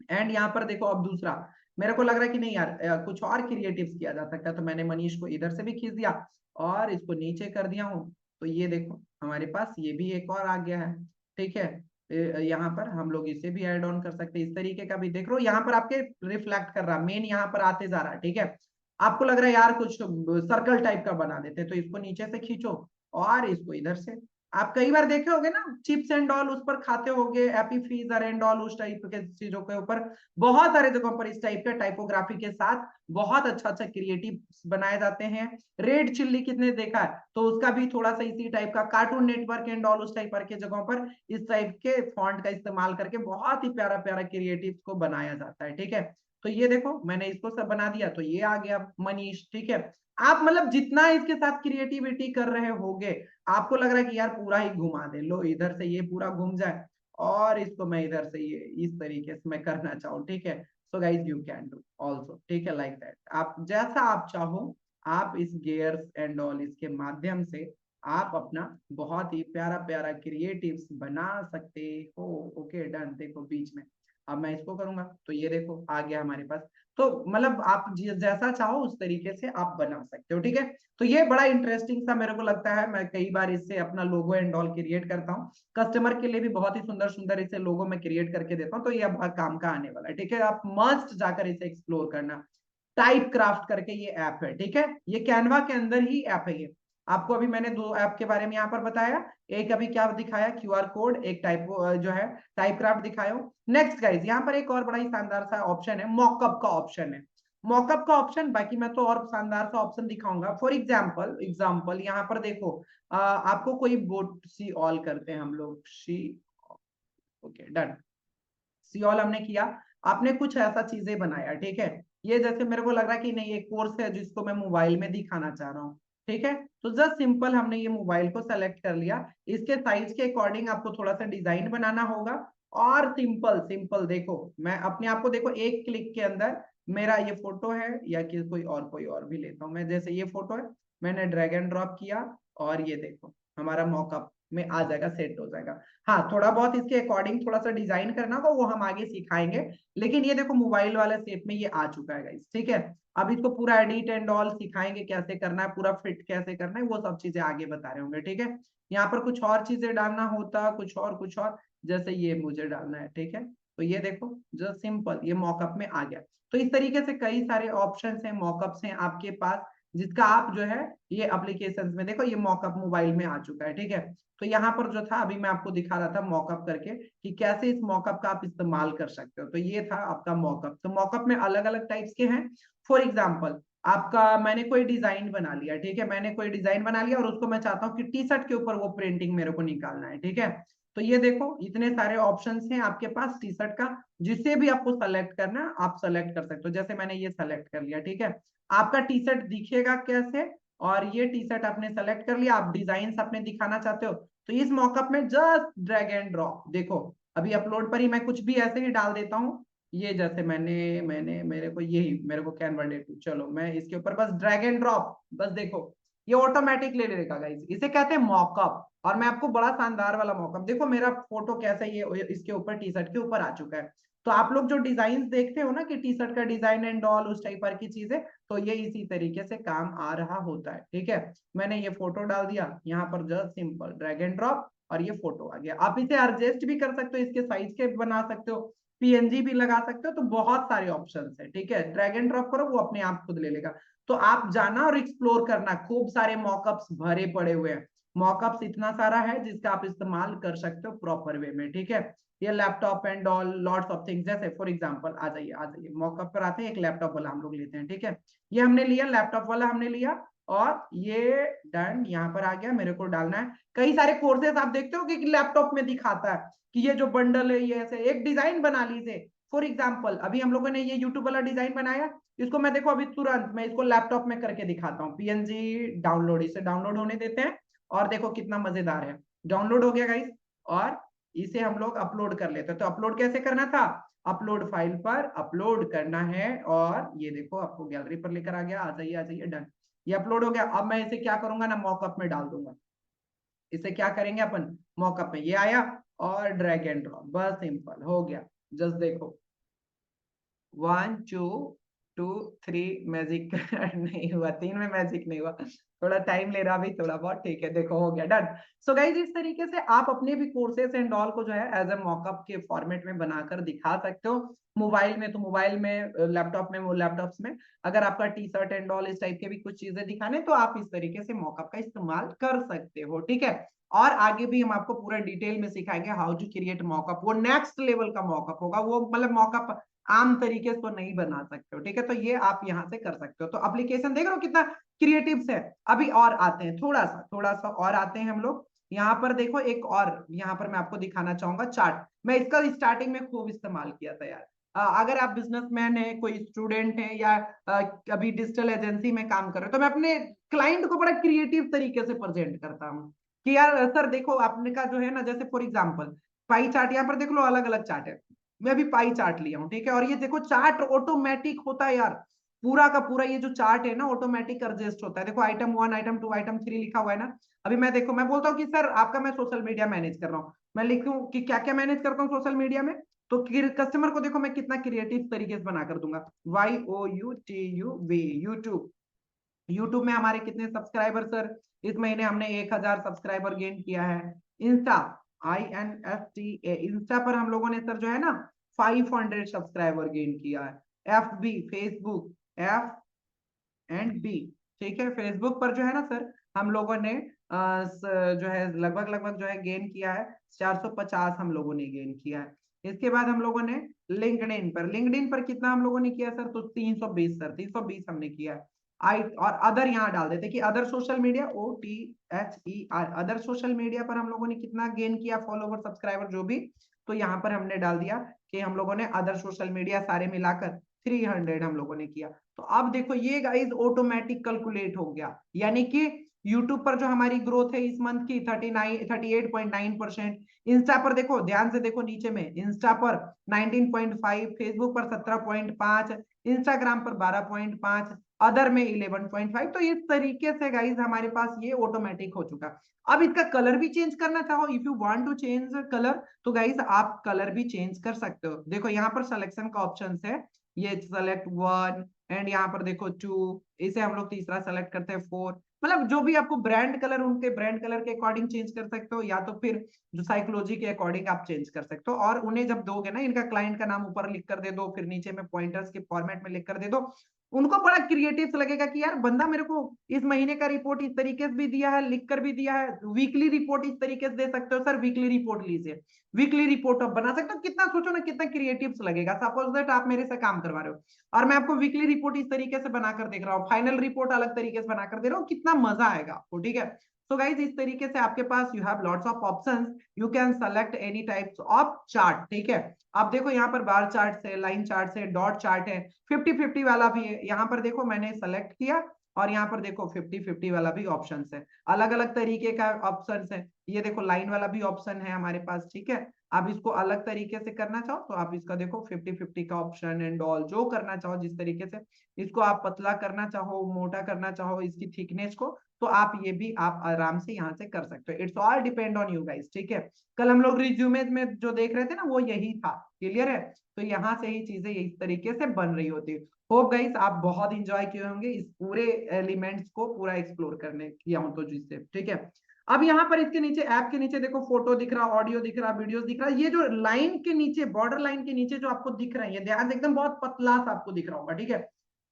एंड यहाँ पर देखो अब दूसरा, मेरे को लग रहा है कि नहीं यार कुछ और क्रिएटिव किया जा सकता है, तो मैंने मनीष को इधर से भी खींच दिया और इसको नीचे कर दिया हूँ। तो ये देखो हमारे पास ये भी एक और आ गया है, ठीक है। यहाँ पर हम लोग इसे भी ऐड ऑन कर सकते हैं, इस तरीके का भी देख लो, यहाँ पर आपके रिफ्लेक्ट कर रहा है, मेन यहाँ पर आते जा रहा है, ठीक है। आपको लग रहा है यार कुछ सर्कल टाइप का बना देते, तो इसको नीचे से खींचो और इसको इधर से। आप कई बार देखे होगे ना चिप्स एंड ऑल उस पर खाते होगे, एपी फ्रीजर एंड ऑल उस टाइप के चीजों के ऊपर, बहुत सारे जगहों पर इस टाइप के टाइपोग्राफी के साथ बहुत अच्छा अच्छा क्रिएटिव बनाए जाते हैं। रेड चिल्ली कितने देखा है, तो उसका भी थोड़ा सा इसी टाइप का, कार्टून नेटवर्क एंड ऑल उस टाइप के जगहों पर इस टाइप के फॉन्ट का इस्तेमाल करके बहुत ही प्यारा प्यारा क्रिएटिव को बनाया जाता है, ठीक है। तो ये देखो मैंने इसको सब बना दिया, तो ये आ गया मनीष, ठीक है। आप मतलब जितना इसके साथ क्रिएटिविटी कर रहे होगे, आपको लग रहा है कि यार पूरा ही घुमा दे, लो इधर से ये पूरा घूम जाए और इसको मैं इधर से ये इस तरीके से मैं करना चाहूँ, ठीक है। So guys you can do also, ठीक है, लाइक दैट, आप जैसा आप चाहो आप इस गेयर्स एंड ऑल इसके माध्यम से आप अपना बहुत ही प्यारा प्यारा क्रिएटिव्स बना सकते हो। ओके डन, देखो बीच में अब मैं इसको करूंगा तो ये देखो आ गया हमारे पास। तो मतलब आप जैसा चाहो उस तरीके से आप बना सकते हो, ठीक है। तो ये बड़ा इंटरेस्टिंग सा मेरे को लगता है, मैं कई बार इससे अपना लोगो एंड ऑल क्रिएट करता हूँ, कस्टमर के लिए भी बहुत ही सुंदर सुंदर इसे लोगो में क्रिएट करके देता हूँ, तो ये बहुत काम का आने वाला है, ठीक है। आप मस्ट जाकर इसे एक्सप्लोर करना। टाइप क्राफ्ट करके ये ऐप है, ठीक है, ये कैनवा के अंदर ही ऐप है ये। आपको अभी मैंने दो ऐप के बारे में यहाँ पर बताया, एक अभी क्या दिखाया क्यूआर कोड, एक टाइप जो है टाइप क्राफ्ट दिखाया। नेक्स्ट गाइज यहाँ पर एक और बड़ा ही शानदार सा ऑप्शन है, मॉकअप का ऑप्शन है, मॉकअप का ऑप्शन, बाकी मैं तो और शानदार सा ऑप्शन दिखाऊंगा। फॉर एग्जाम्पल यहाँ पर देखो आपको कोई बोट सी ऑल करते हैं हम लोग, सी, ओके डन, सी ऑल हमने किया, आपने कुछ ऐसा चीजें बनाया, ठीक है। ये जैसे मेरे को लग रहा है कि नहीं एक कोर्स है जिसको मैं मोबाइल में दिखाना चाह रहा हूँ, ठीक है। तो जस्ट सिंपल हमने ये मोबाइल को सेलेक्ट कर लिया, इसके साइज के अकॉर्डिंग आपको थोड़ा सा डिजाइन बनाना होगा, और सिंपल सिंपल देखो मैं अपने आप को देखो एक क्लिक के अंदर मेरा ये फोटो है या कि कोई और भी लेता हूँ मैं, जैसे ये फोटो है, मैंने ड्रैग एंड ड्रॉप किया और ये देखो हमारा मॉकअप में आ जाएगा, सेट हो जाएगा। हाँ थोड़ा बहुत इसके अकॉर्डिंग थोड़ा सा डिजाइन करना होगा, वो हम आगे सिखाएंगे, लेकिन ये देखो मोबाइल वाले शेप में ये आ चुका है गाइस, ठीक है। अब इसको पूरा एडिट एंड ऑल सिखाएंगे कैसे करना है, पूरा फिट कैसे करना है, वो सब चीजें आगे बता रहे होंगे, ठीक है। यहाँ पर कुछ और चीजें डालना होता, कुछ और जैसे ये मुझे डालना है, ठीक है। तो ये देखो जो सिंपल ये मॉकअप में आ गया। तो इस तरीके से कई सारे ऑप्शन हैं, मॉकअप्स हैं आपके पास, जिसका आप जो है ये एप्लीकेशन में देखो ये मॉकअप मोबाइल में आ चुका है, ठीक है। तो यहाँ पर जो था अभी मैं आपको दिखा रहा था मॉकअप करके कि कैसे इस मॉकअप का आप इस्तेमाल कर सकते हो, तो ये था आपका मॉकअप। तो मॉकअप में अलग अलग टाइप्स के हैं। फॉर एग्जाम्पल आपका मैंने कोई डिजाइन बना लिया, ठीक है, मैंने कोई डिजाइन बना लिया और उसको मैं चाहता हूँ कि टी शर्ट के ऊपर वो प्रिंटिंग मेरे को निकालना है, ठीक है। तो ये देखो इतने सारे ऑप्शंस हैं आपके पास टी शर्ट का, जिसे भी आपको सेलेक्ट करना है आप सेलेक्ट कर सकते हो, जैसे मैंने ये सेलेक्ट कर लिया, ठीक है। आपका टी शर्ट दिखेगा कैसे, और ये टी शर्ट आपने सेलेक्ट कर लिया, आप डिजाइन अपने दिखाना चाहते हो, तो इस मॉकअप में जस्ट ड्रैग एंड ड्रॉप, देखो अभी अपलोड पर ही मैं कुछ भी ऐसे ही डाल देता हूँ, ये जैसे मैंने मैंने मेरे को यही मेरे को कैनवा डे 2, चलो मैं इसके ऊपर बस ड्रैग एंड ड्रॉप, बस देखो ये ऑटोमेटिक ले लेगा गाइस, इसे कहते हैं मॉकअप। और मैं आपको बड़ा शानदार वाला मॉकअप, देखो मेरा फोटो कैसे ये इसके ऊपर टी शर्ट के ऊपर आ चुका है। तो आप लोग जो डिजाइन देखते हो ना कि टी शर्ट का डिजाइन एंड ऑल उस टाइप की चीजें, तो ये इसी तरीके से काम आ रहा होता है, ठीक है। मैंने ये फोटो डाल दिया यहाँ पर, just simple drag and drop और ये फोटो आ गया। आप इसे एडजस्ट भी कर सकते हो, इसके साइज के बना सकते हो, पीएनजी भी लगा सकते हो, तो बहुत सारे ऑप्शन है, ठीक है। ड्रैग एंड ड्रॉप करो वो अपने आप खुद ले लेगा। तो आप जाना और एक्सप्लोर करना, खूब सारे मॉकअप्स भरे पड़े हुए हैं, मॉकअप्स इतना सारा है जिसका आप इस्तेमाल कर सकते हो प्रॉपर वे में, ठीक है। ये laptop and all lots of things, जैसे फॉर एग्जांपल आ जाइए मॉकअप पर आते हैं, एक लैपटॉप वाला हम लोग लेते हैं, ठीक है। ये हमने लिया लैपटॉप वाला हमने लिया, और ये डन यहाँ पर आ गया, मेरे को डालना है। कई सारे कोर्सेस आप देखते हो कि लैपटॉप में दिखाता है कि ये जो बंडल है ये ऐसे एक डिजाइन बना लीजिए। फॉर एग्जाम्पल अभी हम लोगों ने ये यूट्यूब वाला डिजाइन बनाया, इसको मैं देखो अभी तुरंत मैं इसको लैपटॉप में करके दिखाता हूँ, पीएनजी डाउनलोड, इसे डाउनलोड होने देते हैं और देखो कितना मजेदार है, डाउनलोड हो गया गाइस। और इसे हम लोग अपलोड कर लेते हैं। तो अपलोड कैसे करना था, अपलोड फाइल पर अपलोड करना है, और ये देखो आपको गैलरी पर लेकर आ गया, आ जाइए, डन, ये अपलोड हो गया। अब मैं इसे क्या करूंगा ना, मॉकअप में डाल दूंगा। इसे क्या करेंगे अपन, मॉकअप में, ये आया और ड्रैग एंड ड्रॉप, बस सिंपल हो गया। जस्ट देखो 1 2 2 3 मैजिक नहीं हुआ, 3 में मैजिक नहीं हुआ, थोड़ा टाइम ले रहा, भी थोड़ा बहुत, ठीक है, देखो हो गया, डन। सो गाइज इस तरीके से आप अपने भी कोर्सेस एंड ऑल को जो है एज ए मॉकअप के फॉर्मेट में बनाकर दिखा सकते हो। मोबाइल में तो मोबाइल में, लैपटॉप में वो लैपटॉप्स में, अगर आपका टी शर्ट एंड ऑल इस टाइप के भी कुछ चीजें दिखाने, तो आप इस तरीके से मॉकअप का इस्तेमाल कर सकते हो, ठीक है। और आगे भी हम आपको पूरा डिटेल में सिखाएंगे हाउ टू क्रिएट मॉकअप, वो नेक्स्ट लेवल का मॉकअप होगा, वो मतलब मॉकअप आम तरीके से तो नहीं बना सकते हो, ठीक है। तो ये आप यहाँ से कर सकते हो। तो एप्लीकेशन देख रहे हो कितना क्रिएटिव है। अभी और आते हैं, थोड़ा सा और आते हैं हम लोग। यहाँ पर देखो एक और, यहाँ पर मैं आपको दिखाना चाहूंगा चार्ट। मैं इसका स्टार्टिंग में खूब इस्तेमाल किया था यार। अगर आप बिजनेसमैन है, कोई स्टूडेंट है, या अभी डिजिटल एजेंसी में काम कर रहे हो, तो मैं अपने क्लाइंट को बड़ा क्रिएटिव तरीके से प्रेजेंट करता हूँ कि यार सर देखो आपने का जो है ना, जैसे फॉर एग्जाम्पल पाई चार्ट, यहाँ पर देख लो अलग अलग चार्ट है, मैं अभी पाई चार्ट लिया हूँ, ठीक है। और ये देखो चार्ट ऑटोमेटिक होता है यार, पूरा का पूरा ये जो चार्ट है ना ऑटोमेटिक एडजस्ट होता है। देखो आइटम 1 आइटम 2 आइटम 3 लिखा हुआ है ना। अभी मैं देखो, मैं बोलता हूँ कि सर आपका मैं सोशल मीडिया मैनेज कर रहा हूँ, मैं लिखूं कि क्या क्या मैनेज करता हूँ सोशल मीडिया में, तो कस्टमर को देखो मैं कितना क्रिएटिव तरीके से बना कर दूंगा। YOUTUB, यूट्यूब, यूट्यूब में हमारे कितने सब्सक्राइबर सर, इस महीने हमने 1000 सब्सक्राइबर गेन किया है। इंस्टा, INSTA, इंस्टा पर हम लोगों ने सर जो है ना 500 सब्सक्राइबर गेन किया है। FB, फेसबुक, F&B, ठीक है, फेसबुक पर जो है ना सर हम लोगों ने जो है लगभग जो है गेन किया है 450, हम लोगों ने गेन किया है। इसके बाद हम लोगों ने लिंक्डइन पर कितना हम लोगों ने किया सर, तो 320 सर, 320 हमने किया है। आई और अदर यहाँ डाल देते कि other social media, OTHER, other social media पर हम लोगों ने कितना गेन किया, फॉलोवर सब्सक्राइबर जो भी, तो यहाँ पर हमने डाल दिया कि हम लोगों ने अदर सोशल मीडिया सारे मिलाकर 300 हम लोगों ने किया। तो अब देखो ये गाइस ऑटोमेटिक कैलकुलेट हो गया, यानी कि यूट्यूब पर जो हमारी ग्रोथ है इस मंथ की 38.9%, इंस्टा पर देखो ध्यान से देखो नीचे में, इंस्टा पर 19.5, फेसबुक पर 17.5, इंस्टाग्राम पर 12.5, अदर में 11.5। तो इस तरीके से गाइज हमारे पास ये ऑटोमेटिक हो चुका। अब इसका कलर भी चेंज करना चाहो, if you want to change colour, तो गाइज आप कलर भी चेंज कर सकते हो। देखो यहाँ पर सिलेक्शन का ऑप्शन है, ये सेलेक्ट 1, एंड यहाँ पर देखो 2, इसे हम लोग तीसरा सेलेक्ट करते हैं 4, मतलब जो भी आपको ब्रांड कलर, उनके ब्रांड कलर के अकॉर्डिंग चेंज कर सकते हो, या तो फिर जो साइकोलॉजी के अकॉर्डिंग आप चेंज कर सकते हो। और उन्हें जब दोगे ना, इनका क्लाइंट का नाम ऊपर लिख कर दे दो, फिर नीचे में पॉइंटर्स के फॉर्मेट में लिख कर दे दो, उनको बड़ा क्रिएटिव लगेगा कि यार बंदा मेरे को इस महीने का रिपोर्ट इस तरीके से भी दिया है, लिख कर भी दिया है, वीकली रिपोर्ट इस तरीके से दे सकते हो सर, वीकली रिपोर्ट लीजिए, वीकली रिपोर्ट आप बना सकते हो। कितना सोचो ना, कितना क्रिएटिव लगेगा। सपोज दैट आप मेरे से काम करवा रहे हो और मैं आपको वीकली रिपोर्ट इस तरीके से बनाकर देख रहा हूँ, फाइनल रिपोर्ट अलग तरीके से बनाकर दे रहा हूँ, कितना मजा आएगा आपको, ठीक है। सो गाइज इस तरीके से आपके पास you have lots of options, you can select any types of chart, ठीक है। अब देखो यहाँ पर बार चार्ट है, लाइन चार्ट है, डॉट चार्ट है, 50-50 वाला भी है। यहाँ पर देखो मैंने सेलेक्ट किया, और यहाँ पर देखो 50-50 वाला भी ऑप्शन है, अलग अलग तरीके का ऑप्शन है। ये देखो लाइन वाला भी ऑप्शन है हमारे पास, ठीक है। आप इसको अलग तरीके से करना चाहो तो आप इसका देखो 50-50 का ऑप्शन एंड ऑल, जो करना चाहो जिस तरीके से, इसको आप पतला करना चाहो, मोटा करना चाहो, इसकी थिकनेस को, तो आप ये भी आप आराम से यहाँ से कर सकते हो। It's all depend on you guys, ठीक है। कल हम लोग रिज्यूमे में जो देख रहे थे ना, वो यही था, क्लियर है। तो यहाँ से ही चीजें इस तरीके से बन रही होती है। होप गाइस आप बहुत इंजॉय किए होंगे इस पूरे एलिमेंट्स को पूरा एक्सप्लोर करने किया हूं तो जिससे, ठीक है। अब यहाँ पर इसके नीचे, ऐप के नीचे देखो फोटो दिख रहा, ऑडियो दिख रहा, वीडियोस दिख रहा, ये जो लाइन के नीचे, बॉर्डर लाइन के नीचे जो आपको दिख रहा है, ये ध्यान से एकदम बहुत पतला सा आपको दिख रहा होगा, ठीक है।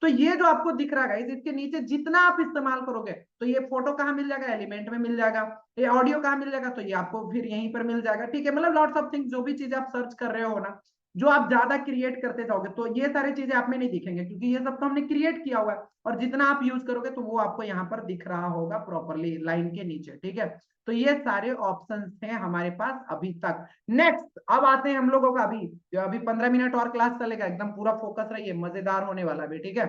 तो ये जो आपको दिख रहा है इसके नीचे जितना आप इस्तेमाल करोगे, तो ये फोटो कहाँ मिल जाएगा, एलिमेंट में मिल जाएगा, ये ऑडियो कहाँ मिल जाएगा, तो ये आपको फिर यहीं पर मिल जाएगा, ठीक है। मतलब लॉट्स ऑफ थिंग्स, जो भी चीजें आप सर्च कर रहे हो ना, जो आप ज्यादा क्रिएट करते जाओगे, तो ये सारी चीजें आप में नहीं दिखेंगे, क्योंकि ये सब तो हमने क्रिएट किया हुआ है, और जितना आप यूज करोगे तो वो आपको यहाँ पर दिख रहा होगा प्रॉपरली लाइन के नीचे, ठीक है। तो ये सारे ऑप्शंस हैं हमारे पास अभी तक। नेक्स्ट अब आते हैं हम लोगों का, अभी अभी 15 मिनट और क्लास चलेगा, एकदम पूरा फोकस रहिए, मजेदार होने वाला भी, ठीक है।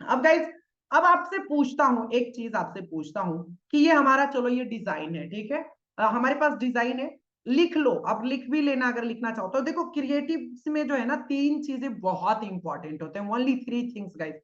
अब गाइज, अब आपसे पूछता हूं एक चीज, आपसे पूछता हूं कि ये हमारा, चलो ये डिजाइन है, ठीक है, हमारे पास डिजाइन है, लिख लो, अब लिख भी लेना अगर लिखना चाहो तो। देखो क्रिएटिव में जो है ना 3 चीजें बहुत इंपॉर्टेंट होते हैं, ओनली 3 थिंग्स गाइस।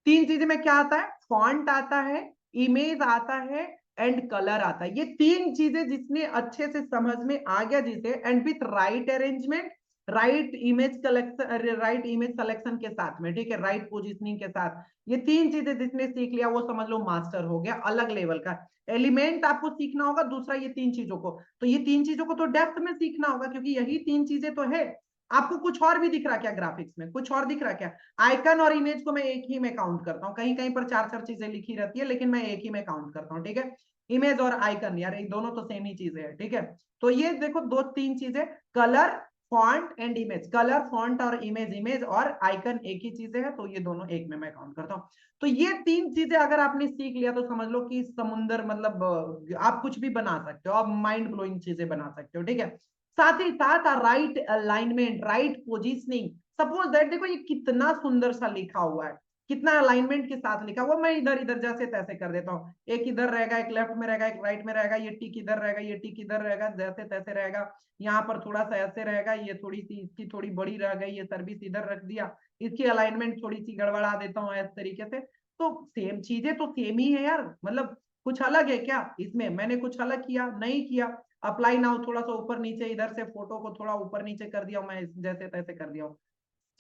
3 चीजें में क्या आता है, फॉन्ट आता है, इमेज आता है एंड कलर आता है। ये 3 चीजें जिसने अच्छे से समझ में आ गया जिसे, and with right arrangement, right image collection, right image selection के साथ में, ठीक है, राइट पोजिशनिंग के साथ, ये 3 चीजें जिसने सीख लिया वो समझ लो मास्टर हो गया, अलग लेवल का। एलिमेंट आपको सीखना होगा, दूसरा ये 3 चीजों को, तो ये 3 चीजों को तो डेप्थ में सीखना होगा क्योंकि यही 3 चीजें तो है। आपको कुछ और भी दिख रहा क्या ग्राफिक्स में, कुछ और दिख रहा क्या? आइकन और इमेज को मैं एक ही में काउंट करता हूँ, कहीं कहीं पर 4 चीजें लिखी रहती है लेकिन मैं एक ही में काउंट करता हूँ, ठीक है। इमेज और आइकन यार ये दोनों तो सेम ही चीजें हैं, ठीक है। तो ये देखो 2-3 चीजें, colour, font and image, colour font और इमेज, इमेज और आइकन एक ही चीजें हैं, तो ये दोनों एक में मैं काउंट करता हूँ। तो ये 3 चीजें अगर आपने सीख लिया तो समझ लो कि समुंदर, मतलब आप कुछ भी बना सकते हो, आप माइंड ब्लोइंग चीजें बना सकते हो, ठीक है। साथ ही साथ right alignment, right positioning, suppose that, देखो ये कितना सुंदर सा लिखा हुआ है, कितना अलाइनमेंट के साथ लिखा हुआ। मैं इधर इधर जैसे तैसे कर देता हूँ, एक इधर रहेगा, एक लेफ्ट में रहेगा, एक राइट में रहेगा, ये टिक इधर रहेगा, ये टिक इधर रहेगा, जैसे तैसे रहेगा। यहाँ पर थोड़ा सा ऐसे रहेगा, ये थोड़ी सी इसकी थोड़ी बड़ी रह गई, ये सर्विस इधर रख दिया, इसकी अलाइनमेंट थोड़ी सी गड़बड़ा देता हूँ इस तरीके से। तो सेम चीजें तो सेम ही है यार, मतलब कुछ अलग है क्या इसमें? मैंने कुछ अलग किया नहीं किया। अप्लाई नाउ थोड़ा सा ऊपर नीचे, इधर से फोटो को थोड़ा ऊपर नीचे कर दिया मैं, जैसे तैसे कर दिया हूँ,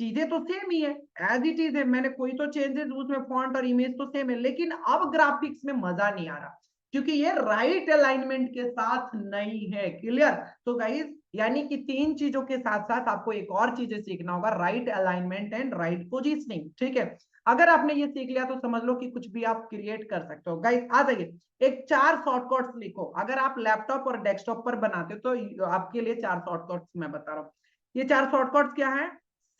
चीजें तो सेम ही है, एज इट इज है। मैंने कोई तो चेंजेस उसमें, फॉन्ट और इमेज तो सेम है, लेकिन अब ग्राफिक्स में मजा नहीं आ रहा क्योंकि ये राइट अलाइनमेंट के साथ नहीं है। क्लियर? तो गाइस यानी कि 3 चीजों के साथ साथ आपको एक और चीजें सीखना होगा, right alignment and right positioning, ठीक है। अगर आपने ये सीख लिया तो समझ लो कि कुछ भी आप क्रिएट कर सकते हो। गाइस आ जाइए, एक 4 शॉर्टकट्स लिखो। अगर आप लैपटॉप और डेस्कटॉप पर बनाते हो तो आपके लिए 4 शॉर्टकट्स मैं बता रहा हूँ। ये 4 शॉर्टकट्स क्या है?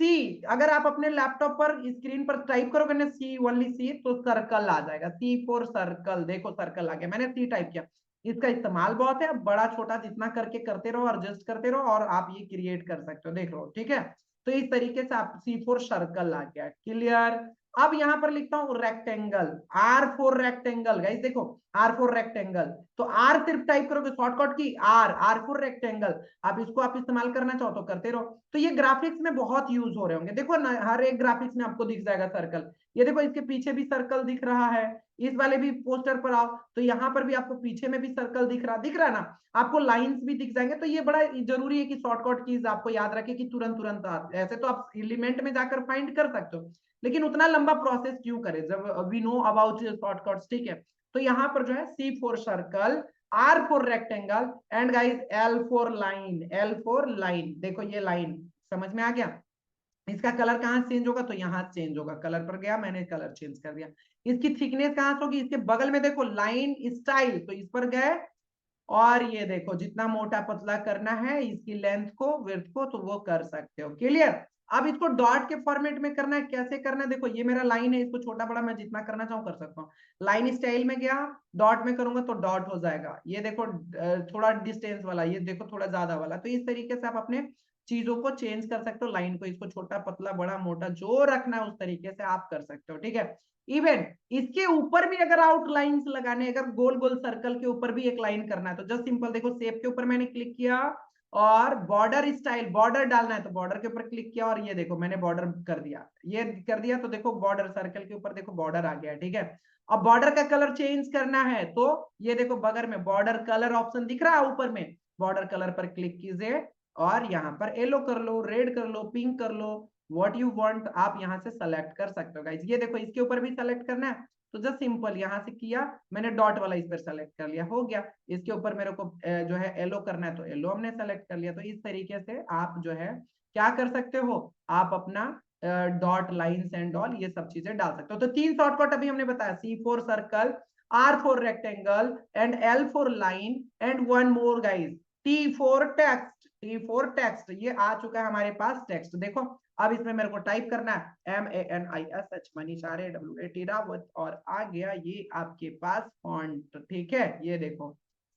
सी, अगर आप अपने लैपटॉप पर स्क्रीन पर टाइप करोगे ना सी, ओनली सी, तो सर्कल आ जाएगा, सी फॉर सर्कल। देखो सर्कल आ गया, मैंने सी टाइप किया। इसका इस्तेमाल बहुत है, बड़ा छोटा जितना करके करते रहो, एडजस्ट करते रहो और आप ये क्रिएट कर सकते हो, देख लो, ठीक है। तो इस तरीके से आप सी फॉर सर्कल आ गया। क्लियर? अब यहां पर लिखता हूं rectangle, R for rectangle. Guys देखो, आर फॉर रेक्टेंगल, तो आर सिर्फ टाइप करोगे शॉर्टकट की आर, आर फॉर रेक्टेंगल। आप इसको आप इस्तेमाल करना चाहो तो करते रहो। तो ये ग्राफिक्स में बहुत यूज हो रहे होंगे, देखो ना हर एक ग्राफिक्स में आपको दिख जाएगा सर्कल। ये देखो इसके पीछे भी सर्कल दिख रहा है, इस वाले भी पोस्टर पर आओ तो यहाँ पर भी आपको पीछे में भी सर्कल दिख रहा है ना, आपको लाइंस भी दिख जाएंगे। तो ये बड़ा जरूरी है कि शॉर्टकट कीज आपको याद रखे कि तुरंत तुरंत ऐसे तो आप एलिमेंट में जाकर फाइंड कर सकते हो, लेकिन उतना लंबा प्रोसेस क्यों करें जब वी नो अबाउट शॉर्टकट्स, ठीक है। तो यहाँ पर जो है C for circle, R for rectangle and guys L for line, L for line. देखो ये लाइन समझ में आ गया। इसका कलर कहाँ चेंज होगा? तो यहाँ चेंज होगा, कलर पर गया मैंने, कलर चेंज कर दिया। इसकी थिकनेस कहाँ से होगी? इसके बगल में देखो लाइन स्टाइल, तो इस पर गए और ये देखो जितना मोटा पतला करना है इसकी लेंथ को, विड्थ को, तो वो कर सकते हो। क्लियर? अब इसको डॉट के फॉर्मेट में करना है, कैसे करना है? देखो ये मेरा लाइन है, इसको छोटा बड़ा मैं जितना करना चाहूँ कर सकता हूँ। लाइन स्टाइल में गया, डॉट में करूंगा तो डॉट हो जाएगा। ये देखो थोड़ा डिस्टेंस वाला, ये देखो थोड़ा ज्यादा वाला। तो इस तरीके से आप अपने चीजों को चेंज कर सकते हो, लाइन को, इसको छोटा पतला बड़ा मोटा जो रखना है उस तरीके से आप कर सकते हो, ठीक है। इवन इसके ऊपर भी अगर आउटलाइंस लगाने, अगर गोल गोल सर्कल के ऊपर भी एक लाइन करना है तो जस्ट सिंपल देखो, शेप के ऊपर मैंने क्लिक किया और बॉर्डर स्टाइल, बॉर्डर डालना है तो बॉर्डर के ऊपर क्लिक किया और ये देखो मैंने बॉर्डर कर दिया, ये कर दिया। तो देखो बॉर्डर सर्कल के ऊपर देखो बॉर्डर आ गया, ठीक है। अब बॉर्डर का कलर चेंज करना है तो ये देखो बगल में बॉर्डर कलर ऑप्शन दिख रहा है ऊपर में, बॉर्डर कलर पर क्लिक कीजिए और यहाँ पर येलो कर लो, रेड कर लो, पिंक कर लो, व्हाट यू वांट आप यहाँ से सेलेक्ट कर सकते हो। गाइस ये देखो इसके ऊपर भी सेलेक्ट करना है तो जस्ट सिंपल यहाँ से किया मैंने, डॉट वाला इस पर सेलेक्ट कर लिया, हो गया। इसके ऊपर मेरे को जो है येलो करना है तो येलो हमने सेलेक्ट कर लिया। तो इस तरीके से आप जो है क्या कर सकते हो, आप अपना डॉट लाइन्स एंड ऑल ये सब चीजें डाल सकते हो। तो 3 शॉर्टकट अभी हमने बताया, C for circle, R for rectangle and L for line and one more guys, T for text. T for text, ये आ चुका है हमारे पास टेक्स्ट। देखो अब इसमें मेरे को टाइप करना है MANISH मनीषा WAT रावत और आ गया ये आपके पास फॉन्ट, ठीक है। ये देखो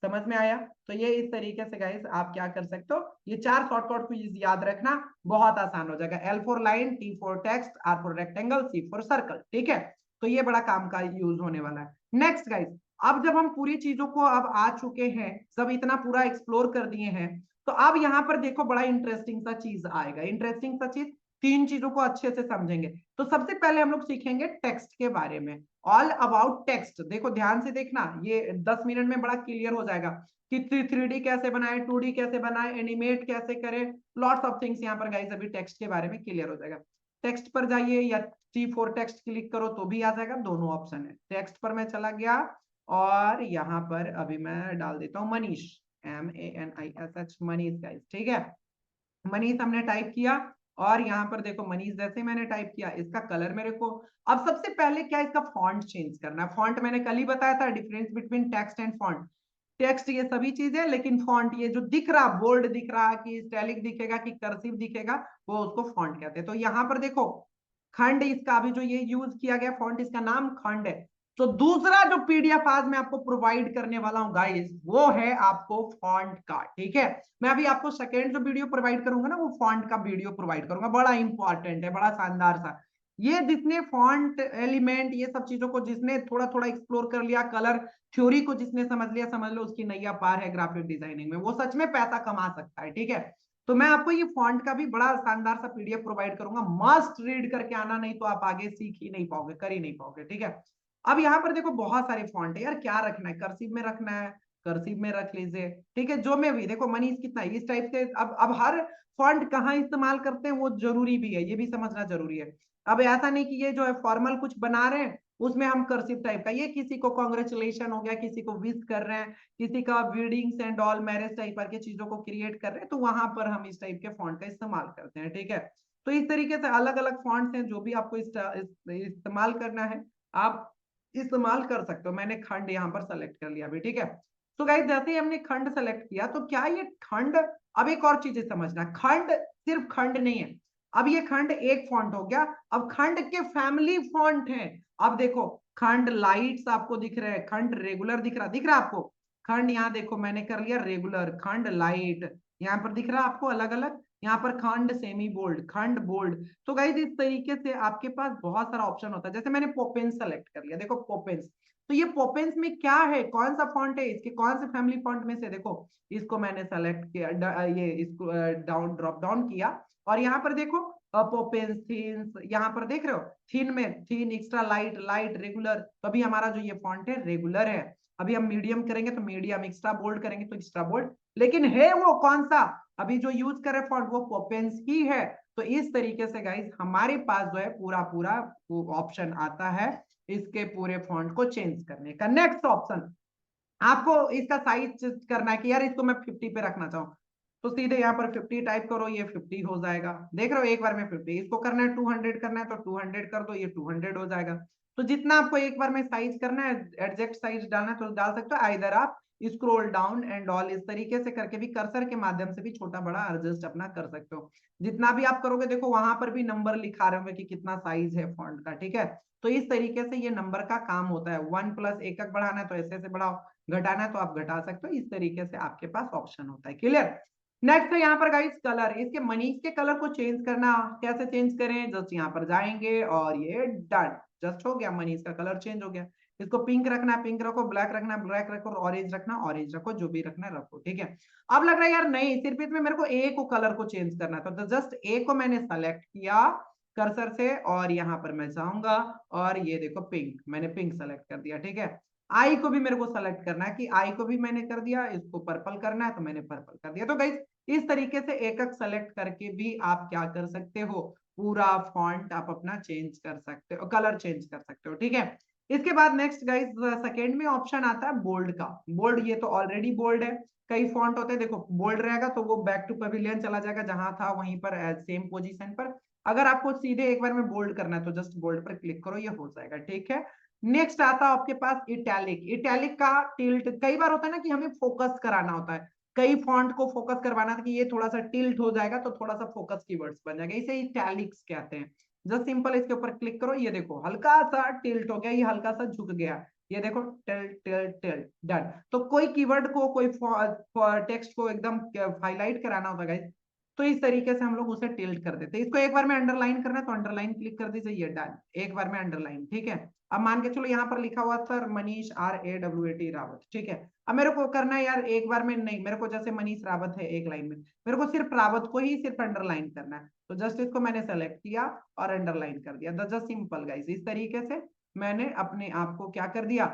समझ में आया? तो ये इस तरीके से गाइस आप क्या कर सकते हो, ये 4 शॉर्टकट को याद रखना बहुत आसान हो जाएगा। L for line, T for text, R for rectangle, C for circle, ठीक है। तो ये बड़ा काम का यूज होने वाला है। नेक्स्ट गाइस, अब जब हम पूरी चीजों को अब आ चुके हैं, सब इतना पूरा एक्सप्लोर कर दिए हैं, तो अब यहाँ पर देखो बड़ा इंटरेस्टिंग सा चीज आएगा, इंटरेस्टिंग सा चीज, तीन चीजों को अच्छे से समझेंगे। तो सबसे पहले हम लोग सीखेंगे टेक्स्ट के बारे में, ऑल अबाउट टेक्स्ट। देखो ध्यान से देखना, ये 10 मिनट में बड़ा क्लियर हो जाएगा कि 3D कैसे बनाए, 2D कैसे बनाए, एनिमेट कैसे करें, लॉट्स ऑफ थिंग्स यहाँ पर गाइस अभी टेक्स्ट के बारे में क्लियर हो जाएगा। टेक्स्ट पर जाइए या T4 टेक्स्ट क्लिक करो तो भी आ जाएगा, दोनों ऑप्शन है। टेक्स्ट पर मैं चला गया और यहाँ पर अभी मैं डाल देता हूँ मनीष, MANISH, मनीष गाइस, ठीक है। मनीष हमने टाइप किया और यहाँ पर देखो मनीष जैसे मैंने टाइप किया, इसका कलर मेरे को, अब सबसे पहले क्या इसका फॉन्ट चेंज करना है। फॉन्ट मैंने कल ही बताया था, difference between text and font. Text ये सभी चीजें, लेकिन फॉन्ट ये जो दिख रहा, बोल्ड दिख रहा कि स्टैलिक दिखेगा कि कर्सिव दिखेगा, वो उसको फॉन्ट कहते हैं। तो यहाँ पर देखो खंड, इसका अभी जो ये यूज किया गया फॉन्ट, इसका नाम खंड है। तो दूसरा जो पीडीएफ आज मैं आपको प्रोवाइड करने वाला हूं गाइस, वो है आपको फॉन्ट का, ठीक है। मैं अभी आपको सेकेंड जो वीडियो प्रोवाइड करूंगा ना, वो फॉन्ट का वीडियो प्रोवाइड करूंगा, बड़ा इंपॉर्टेंट है, बड़ा शानदार सा। ये जितने फॉन्ट एलिमेंट, ये सब चीजों को जिसने थोड़ा थोड़ा एक्सप्लोर कर लिया, कलर थ्योरी को जिसने समझ लिया, समझ लो उसकी नैया पार है ग्राफिक डिजाइनिंग में, वो सच में पैसा कमा सकता है, ठीक है। तो मैं आपको ये फॉन्ट का भी बड़ा शानदार सा पीडीएफ प्रोवाइड करूंगा, मस्ट रीड करके आना, नहीं तो आप आगे सीख ही नहीं पाओगे, कर ही नहीं पाओगे, ठीक है। अब यहाँ पर देखो बहुत सारे फॉन्ट है यार, क्या रखना है, कर्सिव में रखना है, कर्सिव में रख लीजिए, ठीक है, जो में भी। देखो मनीष कितना है, इस टाइप से। अब हर फॉन्ट कहाँ इस्तेमाल करते हैं वो जरूरी भी है, ये भी समझना जरूरी है। अब ऐसा नहीं कि ये जो है फॉर्मल कुछ बना रहे हैं उसमें हम कर्सिव टाइप का, ये किसी को कॉन्ग्रेचुलेशन हो गया, किसी को विश कर रहे हैं, किसी का weddings and all marriage type की चीजों को क्रिएट कर रहे हैं, तो वहां पर हम इस टाइप के फॉन्ट का इस्तेमाल करते हैं, ठीक है। तो इस तरीके से अलग अलग फॉन्ट्स हैं, जो भी आपको इस्तेमाल करना है आप इस्तेमाल कर सकते हो। मैंने खंड यहाँ पर सेलेक्ट कर लिया अभी, ठीक है। तो गाइस जैसे ही हमने खंड सेलेक्ट किया, तो क्या ये खंड, अब एक और चीजें समझना, खंड सिर्फ खंड नहीं है। अब ये खंड एक फॉन्ट हो गया, अब खंड के फैमिली फॉन्ट हैं। अब देखो खंड लाइट्स आपको दिख रहे हैं, खंड रेगुलर दिख रहा है आपको, खंड यहाँ देखो मैंने कर लिया रेगुलर, खंड लाइट यहाँ पर दिख रहा है आपको अलग अलग, यहाँ पर खंड सेमी बोल्ड, खंड बोल्ड। तो गाइस इस तरीके से आपके पास बहुत सारा ऑप्शन होता है। जैसे मैंने पोपेंस सेलेक्ट कर लिया, देखो पोपेंस, तो ये पोपेंस में क्या है, कौन सा फॉन्ट है, इसके कौन से फैमिली फॉन्ट में से, देखो इसको मैंने सेलेक्ट किया, ये इसको डाउन ड्रॉप डाउन किया और यहाँ पर देखो पोपेंस थीन्स, यहाँ पर देख रहे हो थीन में थीन, एक्स्ट्रा लाइट, लाइट, रेगुलर। तो अभी हमारा जो ये फॉन्ट है रेगुलर है। अभी हम मीडियम करेंगे तो मीडियम, एक्स्ट्रा बोल्ड करेंगे तो एक्स्ट्रा बोल्ड, लेकिन है वो कौन सा, अभी जो यूज करे फॉन्ट वो पोपेंस ही है। तो इस तरीके से गाइस हमारे पास जो है पूरा पूरा ऑप्शन आता है इसके पूरे फॉन्ट को चेंज करने का। नेक्स्ट ऑप्शन, आपको इसका साइज करना है कि यार इसको मैं 50 पे रखना चाहूँ, तो सीधे यहाँ पर 50 टाइप करो, ये 50 हो जाएगा, देख रहे हो एक बार में 50। इसको करना है 200 करना है तो 200 कर दो, ये 200 हो जाएगा। तो जितना आपको एक बार में साइज करना है, एडजस्ट साइज डालना है तो डाल सकते हो, इधर आप स्क्रॉल डाउन एंड ऑल इस तरीके से करके भी, कर्सर के माध्यम से भी छोटा बड़ा एडजस्ट अपना कर सकते हो। जितना भी आप करोगे देखो वहां पर भी नंबर लिखा रहे होंगे कि कितना साइज है फॉन्ट का, ठीक है। तो इस तरीके से ये नंबर का काम होता है, 1 + एक बढ़ाना है तो ऐसे ऐसे बढ़ाओ, घटाना है तो आप घटा सकते हो, इस तरीके से आपके पास ऑप्शन होता है, क्लियर। नेक्स्ट है यहाँ पर गाइस कलर, इसके मनीष के कलर को चेंज करना, कैसे चेंज करें, जस्ट यहाँ पर जाएंगे और ये डन, जस्ट हो गया, मनीष का कलर चेंज हो गया। इसको पिंक रखना है पिंक रखो, ब्लैक रखना है ब्लैक रखो, ऑरेंज रखना ऑरेंज रखो, जो भी रखना है रखो, ठीक है। अब लग रहा है यार नहीं, सिर्फ इसमें मेरे को ए को कलर को चेंज करना है, तो जस्ट ए को मैंने सेलेक्ट किया कर्सर से और यहाँ पर मैं जाऊंगा और ये देखो पिंक, मैंने पिंक सेलेक्ट कर दिया, ठीक है। आई को भी मेरे को सेलेक्ट करना है कि आई को भी मैंने कर दिया, इसको पर्पल करना है तो मैंने पर्पल कर दिया। तो गाइस इस तरीके से एक एक सेलेक्ट करके भी आप क्या कर सकते हो, पूरा फॉन्ट आप अपना चेंज कर सकते हो, कलर चेंज कर सकते हो, ठीक है। इसके बाद नेक्स्ट गाइस सेकेंड में ऑप्शन आता है बोल्ड का। बोल्ड ये तो ऑलरेडी बोल्ड है, कई फॉन्ट होते हैं देखो बोल्ड रहेगा तो वो बैक टू पवेलियन चला जाएगा, जहां था वहीं पर सेम पोजीशन पर। अगर आपको सीधे एक बार में बोल्ड करना है तो जस्ट बोल्ड पर क्लिक करो, ये हो जाएगा, ठीक है। नेक्स्ट आता है आपके पास इटैलिक। इटैलिक का टिल्ट कई बार होता है ना कि हमें फोकस कराना होता है, कई फॉन्ट को फोकस करवाना था कि ये थोड़ा सा टिल्ट हो जाएगा तो थोड़ा सा फोकस कीवर्ड्स बन जाएगा, इसे इटैलिक्स कहते हैं। जस्ट सिंपल इसके ऊपर क्लिक करो, ये देखो हल्का सा टिल्ट हो गया, ये हल्का सा झुक गया, ये देखो टिल्ट टिल्ट टिल्ट डन। तो कोई कीवर्ड को, कोई टेक्स्ट को एकदम हाईलाइट कराना होता है गाइस, तो इस तरीके से हम लोग उसे टिल्ट कर देते हैं। इसको एक बार में अंडरलाइन करना है तो अंडरलाइन क्लिक कर दीजिए, ये डन, एक बार में अंडरलाइन। ठीक है, अब मान के चलो यहाँ पर लिखा हुआ सर मनीष RAWAT रावत, ठीक है। अब मेरे को करना है यार एक बार में नहीं, मेरे को जैसे मनीष रावत है एक लाइन में, मेरे को सिर्फ रावत को ही सिर्फ अंडरलाइन करना है। तो जस्ट इसको मैंने सेलेक्ट किया और अंडरलाइन कर दिया, जस्ट सिंपल गाइस। इस तरीके से मैंने अपने आप को क्या कर दिया,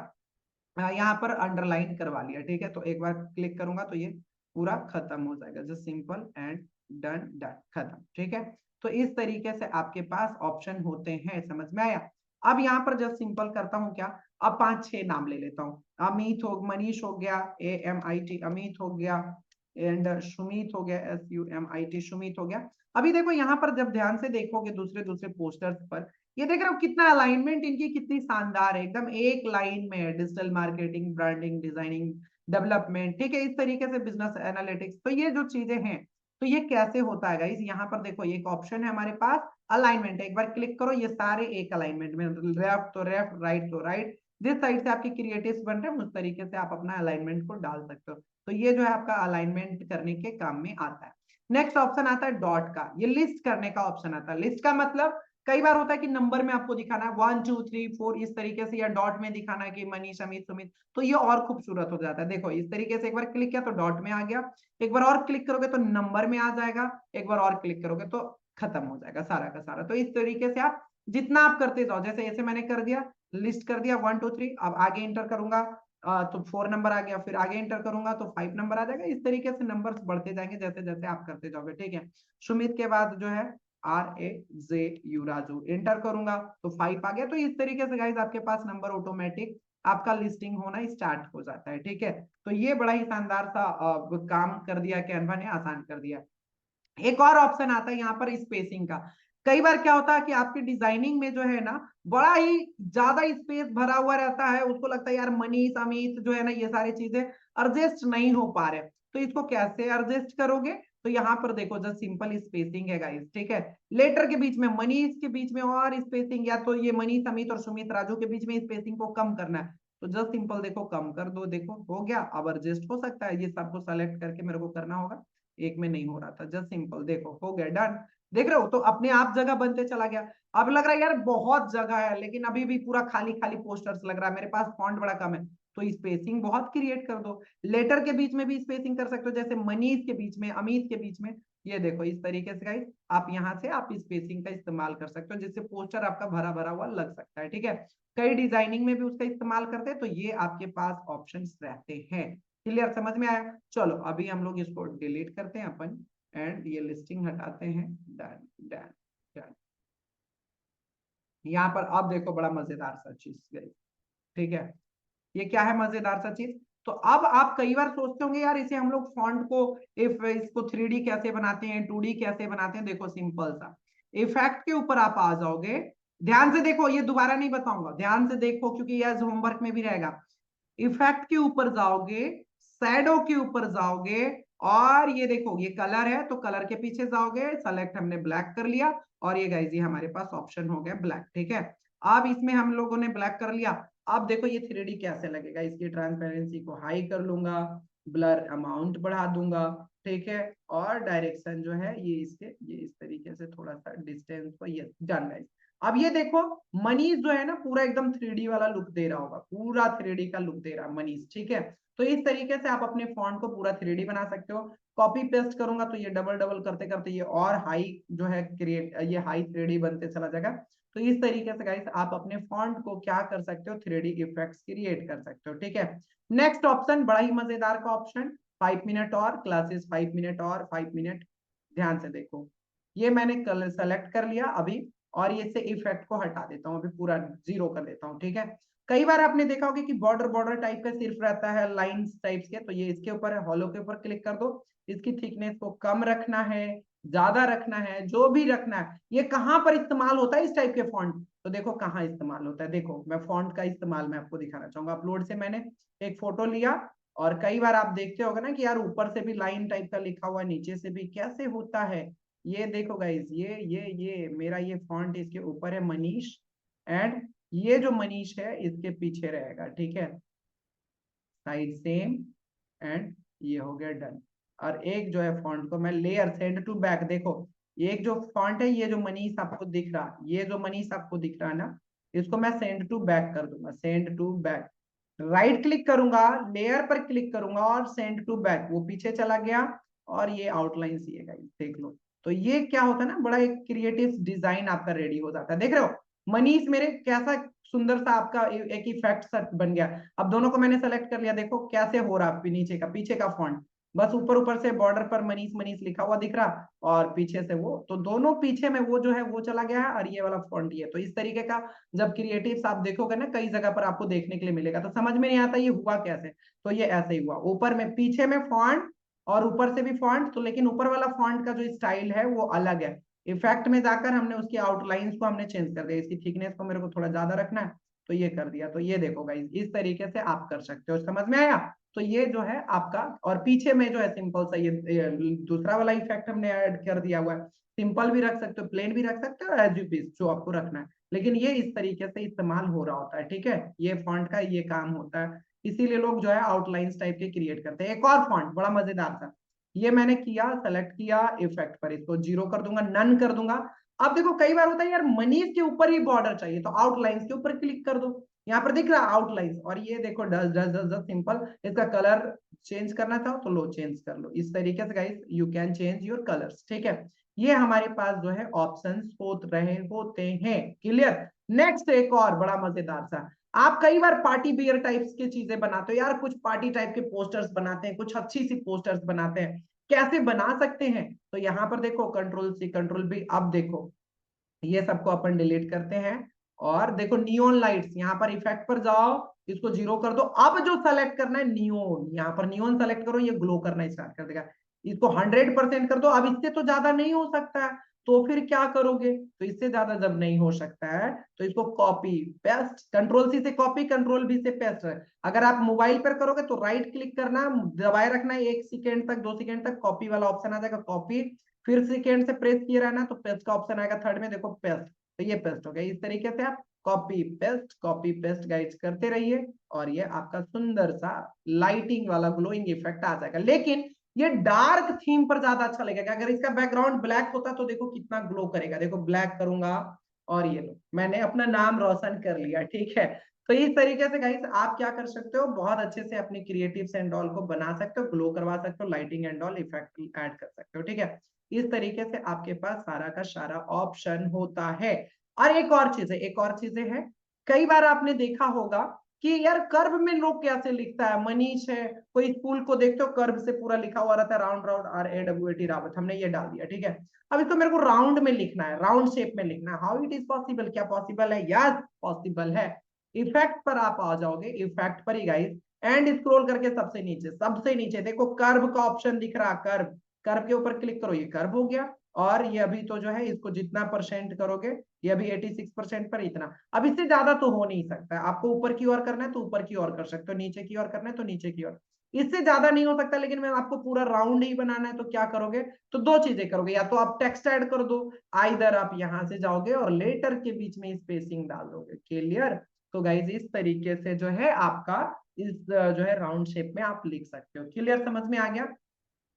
यहाँ पर अंडरलाइन करवा लिया। ठीक है, तो एक बार क्लिक करूंगा तो ये पूरा खत्म हो जाएगा, just simple and done, done, खत्म। ठीक है, तो इस तरीके से आपके पास ऑप्शन होते हैं, समझ में आया। अब यहाँ पर जस्ट सिंपल करता हूँ क्या, अब 5-6 नाम ले लेता हूँ। अमित हो, मनीष हो गया, AMIT अमित हो गया, एंड सुमित हो गया, SUMIT सुमित हो गया। अभी देखो यहाँ पर जब ध्यान से देखोगे दूसरे दूसरे पोस्टर्स पर, ये देख रहे हो कितना अलाइनमेंट इनकी कितनी शानदार है, एकदम एक लाइन में है। Digital marketing, branding, designing, development, ठीक है, इस तरीके से बिजनेस एनालिटिक्स। तो ये जो चीजें हैं, तो ये कैसे होता है गाइस, यहाँ पर देखो एक ऑप्शन है हमारे पास अलाइनमेंट, एक बार क्लिक करो, ये सारे एक अलाइनमेंट में, लेफ्ट तो लेफ्ट, राइट तो राइट, जिस साइड से आपके क्रिएटिव्स बन रहे हैं उस तरीके से आप अपना अलाइनमेंट को डाल सकते हो। तो ये जो है आपका अलाइनमेंट करने के काम में आता है। नेक्स्ट ऑप्शन आता है डॉट का, ये लिस्ट करने का ऑप्शन आता है। लिस्ट का मतलब कई बार होता है कि नंबर में आपको दिखाना है 1 2 3 4 इस तरीके से, या डॉट में दिखाना है कि मनीष अमित सुमित, तो ये और खूबसूरत हो जाता है। देखो इस तरीके से एक बार क्लिक किया तो डॉट में आ गया, एक बार और क्लिक करोगे तो नंबर में आ जाएगा, एक बार और क्लिक करोगे तो खत्म हो जाएगा सारा का सारा। तो इस तरीके से आप जितना आप करते जाओ, जैसे ऐसे मैंने कर दिया, लिस्ट कर दिया 1 2 3, अब आगे इंटर करूंगा तो 4 नंबर आ गया, फिर आगे इंटर करूंगा तो 5 नंबर आ जाएगा। इस तरीके से नंबर्स बढ़ते जाएंगे जैसे जैसे आप करते जाओगे। ठीक है, सुमित के बाद जो है RAZ राजू, एंटर करूंगा तो 5 आ गया। तो इस तरीके से गाइस आपके पास नंबर ऑटोमेटिक आपका लिस्टिंग होना स्टार्ट हो जाता है। ठीक है, तो ये बड़ा ही शानदार सा काम कर दिया, कैनवा ने आसान कर दिया। एक और ऑप्शन आता है यहाँ पर स्पेसिंग का। कई बार क्या होता है कि आपकी डिजाइनिंग में जो है ना बड़ा ही ज्यादा स्पेस भरा हुआ रहता है, उसको लगता है यार मनीष अमित जो है ना ये सारी चीजें एडजस्ट नहीं हो पा रहे, तो इसको कैसे एडजस्ट करोगे, तो यहाँ पर देखो जस्ट सिंपल स्पेसिंग है गाइस। ठीक है, लेटर के बीच में, मनीष के बीच में और स्पेसिंग, या तो ये मनीष अमित और सुमित राजू के बीच में स्पेसिंग को कम करना है, तो जस्ट सिंपल देखो कम कर दो, देखो हो गया। अब एडजस्ट हो सकता है, ये सबको सेलेक्ट करके मेरे को करना होगा, एक में नहीं हो रहा था, जस्ट सिंपल देखो हो गया, डन। देख रहे हो, तो अपने आप जगह बनते चला गया। अब लग रहा है यार बहुत जगह है लेकिन अभी भी पूरा खाली खाली पोस्टर्स लग रहा है, मेरे पास फॉन्ट बड़ा कम है, तो स्पेसिंग बहुत क्रिएट कर दो। लेटर के बीच में भी स्पेसिंग कर सकते हो, जैसे मनीष के बीच में, अमित के बीच में, ये देखो इस तरीके से गाइस आप यहाँ से आप स्पेसिंग का इस्तेमाल कर सकते हो, जिससे पोस्टर आपका भरा भरा हुआ लग सकता है। ठीक है, कई डिजाइनिंग में भी उसका इस्तेमाल करते हैं, तो ये आपके पास ऑप्शन रहते हैं। क्लियर, समझ में आया। चलो अभी हम लोग इसको डिलीट करते हैं अपन, एंड ये लिस्टिंग हटाते हैं, डन, डन, डन। यहाँ पर अब देखो बड़ा मजेदार सा चीज गई। ठीक है, ये क्या है मजेदार सा चीज, तो अब आप कई बार सोचते होंगे यार इसे हम लोग फॉन्ट को, इफ इसको 3D कैसे बनाते हैं, 2D कैसे बनाते हैं। देखो सिंपल सा, इफेक्ट के ऊपर आप आ जाओगे, ध्यान से देखो, ये दोबारा नहीं बताऊंगा, ध्यान से देखो क्योंकि ये होमवर्क में भी रहेगा। इफेक्ट के ऊपर जाओगे, शैडो के ऊपर जाओगे, और ये देखो ये कलर है तो कलर के पीछे जाओगे, सेलेक्ट हमने ब्लैक कर लिया, और ये गाइस ये हमारे पास ऑप्शन हो गया ब्लैक। ठीक है, अब इसमें हम लोगों ने ब्लैक कर लिया। अब देखो ये 3D कैसे लगेगा, इसकी ट्रांसपेरेंसी को हाई कर लूंगा, ब्लर अमाउंट बढ़ा दूंगा, ठीक है, और डायरेक्शन जो है ये इसके, ये इस तरीके से थोड़ा सा डिस्टेंस को, ये डन गाइस। अब ये देखो मनीष जो है ना पूरा एकदम 3D वाला लुक दे रहा होगा, पूरा 3D का लुक दे रहा है मनीष। ठीक है, तो इस तरीके से आप अपने फॉन्ट को पूरा 3D बना सकते हो। कॉपी पेस्ट करूंगा तो ये डबल डबल करते करते ये और हाई जो है क्रिएट, ये हाई 3D बनते चला जाएगा। तो इस तरीके से गाइस आप अपने फॉन्ट को क्या कर सकते हो, 3D इफेक्ट्स क्रिएट कर सकते हो। ठीक है, नेक्स्ट ऑप्शन बड़ा ही मजेदार का ऑप्शन, 5 मिनट और क्लासेस, 5 मिनट और 5 मिनट। ध्यान से देखो, ये मैंने कल सेलेक्ट कर लिया अभी, और ये से इफेक्ट को हटा देता हूँ, अभी पूरा जीरो कर देता हूँ। ठीक है, कई बार आपने देखा होगा कि बॉर्डर बॉर्डर टाइप का सिर्फ रहता है, लाइंस टाइप्स के, तो ये इसके ऊपर है, हॉलो के ऊपर क्लिक कर दो। इसकी थिकनेस को कम रखना है, ज्यादा रखना है, जो भी रखना है। ये कहाँ पर इस्तेमाल होता है इस टाइप के फॉन्ट, तो देखो कहाँ इस्तेमाल होता है। देखो मैं फॉन्ट का इस्तेमाल मैं आपको दिखाना चाहूंगा। अपलोड से मैंने एक फोटो लिया, और कई बार आप देखते होगे ना कि यार ऊपर से भी लाइन टाइप का लिखा हुआ, नीचे से भी कैसे होता है। ये देखो गाइस, ये मेरा ये फॉन्ट इसके ऊपर है मनीष, एंड ये जो मनीष है इसके पीछे रहेगा। ठीक है, साइड सेम, एंड ये हो गया डन। और एक जो है फॉन्ट को मैं लेयर सेंड टू बैक, देखो एक जो फॉन्ट है ये जो मनीष आपको दिख रहा, ये जो मनीष आपको दिख रहा है ना, इसको मैं सेंड टू बैक कर दूंगा, send to back. Right click करूंगा, लेयर पर क्लिक करूंगा और सेंड टू बैक, वो पीछे चला गया और ये आउटलाइन सी है गाइस, देख लो। तो ये क्या होता है ना, बड़ा एक क्रिएटिव डिजाइन आपका रेडी हो जाता है, देख रहे हो मनीष मेरे कैसा सुंदर सा आपका एक इफेक्ट सा बन गया। अब दोनों को मैंने सेलेक्ट कर लिया, देखो कैसे हो रहा नीचे का, पीछे का फॉन्ट बस ऊपर ऊपर से बॉर्डर पर मनीष मनीष लिखा हुआ दिख रहा और पीछे से वो, तो दोनों पीछे में वो जो है वो चला गया है और ये वाला फॉन्ट ये। तो इस तरीके का जब क्रिएटिव्स आप देखोगे ना कई जगह पर आपको देखने के लिए मिलेगा, तो समझ में नहीं आता ये हुआ कैसे। तो ये ऐसे ही हुआ, ऊपर में पीछे में फॉन्ट और ऊपर से भी फॉन्ट, तो लेकिन ऊपर वाला फॉन्ट का जो स्टाइल है वो अलग है। इफेक्ट में जाकर हमने उसकी आउटलाइंस को हमने चेंज कर दिया, इसकी थिकनेस को मेरे को थोड़ा ज्यादा रखना है तो ये कर दिया। तो ये देखो गाइस इस तरीके से आप कर सकते हो, समझ में आया। तो ये जो है आपका, और पीछे में जो है सिंपल सा ये दूसरा वाला इफेक्ट हमने ऐड कर दिया हुआ है। सिंपल भी रख सकते हो, प्लेन भी रख सकते हो, एज यू विश जो आपको रखना है, लेकिन ये इस तरीके से इस्तेमाल हो रहा होता है, ठीक है। ये फॉन्ट का ये काम होता है, इसीलिए लोग जो है आउटलाइंस टाइप के क्रिएट करते हैं। एक और फॉन्ट बड़ा मजेदार था, ये मैंने किया, सेलेक्ट किया इफेक्ट पर, इसको 0 कर दूंगा, नन कर दूंगा। अब देखो कई बार होता है यार मनीष के ऊपर ही बॉर्डर चाहिए, तो आउटलाइंस के ऊपर क्लिक कर दो, यहाँ पर दिख रहा आउटलाइंस, और ये देखो does does does does simple. इसका कलर चेंज करना चाहो तो लो चेंज कर लो, इस तरीके से guys you can change your colours, ठीक है। ये हमारे पास जो है ऑप्शंस होते हैं, क्लियर। नेक्स्ट एक और बड़ा मजेदार सा, आप कई बार पार्टी बियर टाइप्स की चीजें बनाते हो यार, कुछ पार्टी टाइप के पोस्टर्स बनाते हैं, कुछ अच्छी सी पोस्टर्स बनाते हैं, कैसे बना सकते हैं। तो यहाँ पर देखो कंट्रोल सी कंट्रोल बी, अब देखो ये सबको अपन डिलीट करते हैं और देखो नियोन लाइट्स, यहाँ पर इफेक्ट पर जाओ, इसको 0 कर दो। अब जो सेलेक्ट करना है नियोन, यहाँ पर नियोन सेलेक्ट करो, ये ग्लो करना स्टार्ट कर देगा। इसको 100% कर दो, अब इससे तो ज्यादा नहीं हो सकता है, तो फिर क्या करोगे, तो इससे ज्यादा जब नहीं हो सकता है तो इसको कॉपी पेस्ट, कंट्रोल सी से कॉपी, कंट्रोल बी से पेस्ट। अगर आप मोबाइल पर करोगे तो राइट क्लिक करना, दबाए रखना है 1 सेकेंड तक 2 सेकेंड तक, कॉपी वाला ऑप्शन आ जाएगा, कॉपी, फिर सेकेंड से प्रेस किए रहना तो पेस्ट का ऑप्शन आएगा थर्ड में, देखो पेस्ट, तो ये पेस्ट हो गया। इस तरीके से आप कॉपी पेस्ट गाइड्स करते रहिए और ये आपका सुंदर सा लाइटिंग वाला ग्लोइंग इफेक्ट आ जाएगा। लेकिन ये डार्क थीम पर ज्यादा अच्छा लगेगा, अगर इसका बैकग्राउंड ब्लैक होता तो देखो कितना ग्लो करेगा। देखो ब्लैक करूंगा और ये लो मैंने अपना नाम रोशन कर लिया, ठीक है। तो इस तरीके से गाइस आप क्या कर सकते हो, बहुत अच्छे से अपनी क्रिएटिव एंड ऑल को बना सकते हो, ग्लो करवा सकते हो, lighting and all effect add कर सकते हो, ठीक है। इस तरीके से आपके पास सारा का सारा ऑप्शन होता है। और एक और चीजें हैं, कई बार आपने देखा होगा कि यार कर्व में लोग कैसे लिखता है, मनीष है, कोई स्कूल को देखते हो कर्व से पूरा लिखा हुआ रहता है, राउंड राउंड RAWT रावत, हमने ये डाल दिया, ठीक है। अब इसको मेरे को राउंड में लिखना है, राउंड शेप में लिखना है, हाउ इट इज पॉसिबल, क्या पॉसिबल है, यस पॉसिबल है। इफेक्ट पर आप आ जाओगे, इफेक्ट पर ही गाइस, एंड स्क्रॉल करके सबसे नीचे देखो कर्व का ऑप्शन दिख रहा, कर्व, कर्व के ऊपर क्लिक करो, ये कर्व हो गया। और ये अभी तो जो है इसको जितना परसेंट करोगे, ये अभी 86% पर इतना, अब इससे ज्यादा तो हो नहीं सकता है। आपको ऊपर की ओर करना है तो ऊपर की ओर कर सकते हो, नीचे की ओर करना है तो नीचे की ओर, इससे ज्यादा नहीं हो सकता। लेकिन मैं आपको पूरा राउंड ही बनाना है तो क्या करोगे, तो दो चीजें करोगे, या तो आप टेक्स्ट ऐड कर दो, आइदर आप यहां से जाओगे और लेटर के बीच में स्पेसिंग डाल दोगे, क्लियर। तो गाइज इस तरीके से जो है आपका इस जो है राउंड शेप में आप लिख सकते हो, क्लियर, समझ में आ गया।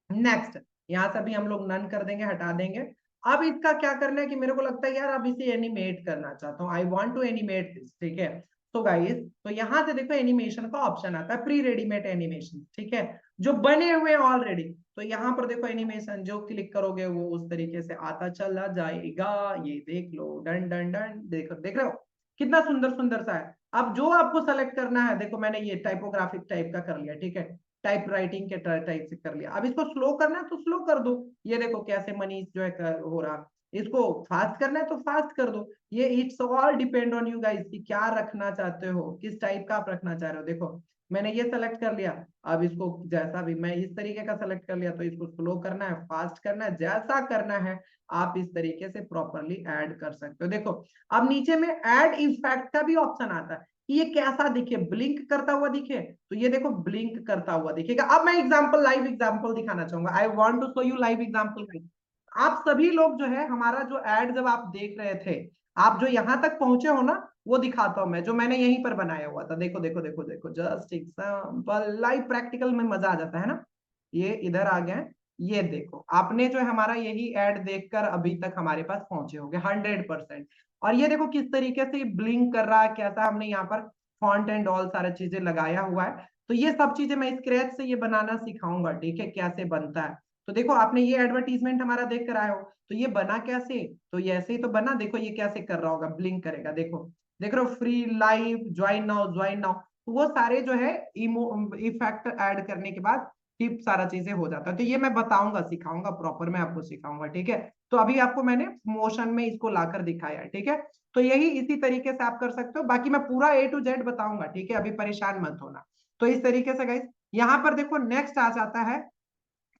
नेक्स्ट, यहां से भी हम लोग नन कर देंगे, हटा देंगे। अब इसका क्या करना है कि मेरे को लगता है यार अब इसे एनिमेट करना चाहता हूँ, I want to animate this, ठीक है। तो गाइस तो यहां से देखो एनिमेशन का ऑप्शन आता है, प्री रेडीमेड एनिमेशन, ठीक है, जो बने हुए हैं ऑलरेडी। तो यहाँ पर देखो एनिमेशन जो क्लिक करोगे वो उस तरीके से आता चला जाएगा, ये देख लो, डन डन डन, देखो देख रहे हो कितना सुंदर सुंदर सा है। अब जो आपको सेलेक्ट करना है, देखो मैंने ये टाइपोग्राफिक टाइप का कर लिया, ठीक है, टाइप राइटिंग के टाइप से कर लिया। अब इसको स्लो करना है तो स्लो कर दो, ये देखो कैसे मनीष जो है हो रहा। इसको फास्ट करना है तो फास्ट कर दो, ये it's all depend on you guys कि क्या रखना चाहते हो, किस टाइप का आप रखना चाह रहे हो। देखो मैंने ये सेलेक्ट कर लिया, अब इसको जैसा भी मैं इस तरीके का सेलेक्ट कर लिया, तो इसको स्लो करना है, फास्ट करना है, जैसा करना है आप इस तरीके से प्रॉपरली ऐड कर सकते हो। देखो अब नीचे में ऐड इफेक्ट का भी ऑप्शन आता है कि ये कैसा दिखे, ब्लिंक करता हुआ दिखे, तो ये देखो ब्लिंक करता हुआ दिखेगा। अब मैं एग्जांपल, लाइव एग्जांपल दिखाना चाहूंगा, I want to show you live example. आप सभी लोग जो है हमारा जो ऐड जब आप देख रहे थे, आप जो यहां तक पहुंचे हो ना, वो दिखाता हूं मैं, जो मैंने यहीं पर बनाया हुआ था। देखो देखो देखो देखो, जस्ट एग्जांपल, लाइव प्रैक्टिकल में मजा आ जाता है ना। ये इधर आ गए, ये देखो आपने जो है हमारा यही एड देखकर अभी तक हमारे पास पहुंचे होंगे 100%। और ये देखो किस तरीके से ब्लिंक कर रहा है, कैसा हमने यहाँ पर फॉन्ट एंड ऑल सारा चीजें लगाया हुआ है। तो ये सब चीजें मैं स्क्रैच से ये बनाना सिखाऊंगा, ठीक है, कैसे बनता है। तो देखो आपने ये एडवर्टीजमेंट हमारा देख कर आए हो, तो ये बना कैसे, तो ये ऐसे ही तो बना। देखो ये कैसे कर रहा होगा, ब्लिंक करेगा, देखो देख रहे हो, free live join now join now. तो वो सारे जो है इफेक्ट ऐड करने के बाद ही सारा चीजें हो जाता है। तो ये मैं बताऊंगा, सिखाऊंगा प्रॉपर, मैं आपको सिखाऊंगा, ठीक है। तो अभी आपको मैंने मोशन में इसको लाकर दिखाया है, ठीक है। तो यही इसी तरीके से आप कर सकते हो, बाकी मैं पूरा A to Z बताऊंगा, ठीक है, अभी परेशान मत होना। तो इस तरीके से गाइस यहाँ पर देखो नेक्स्ट आ जाता है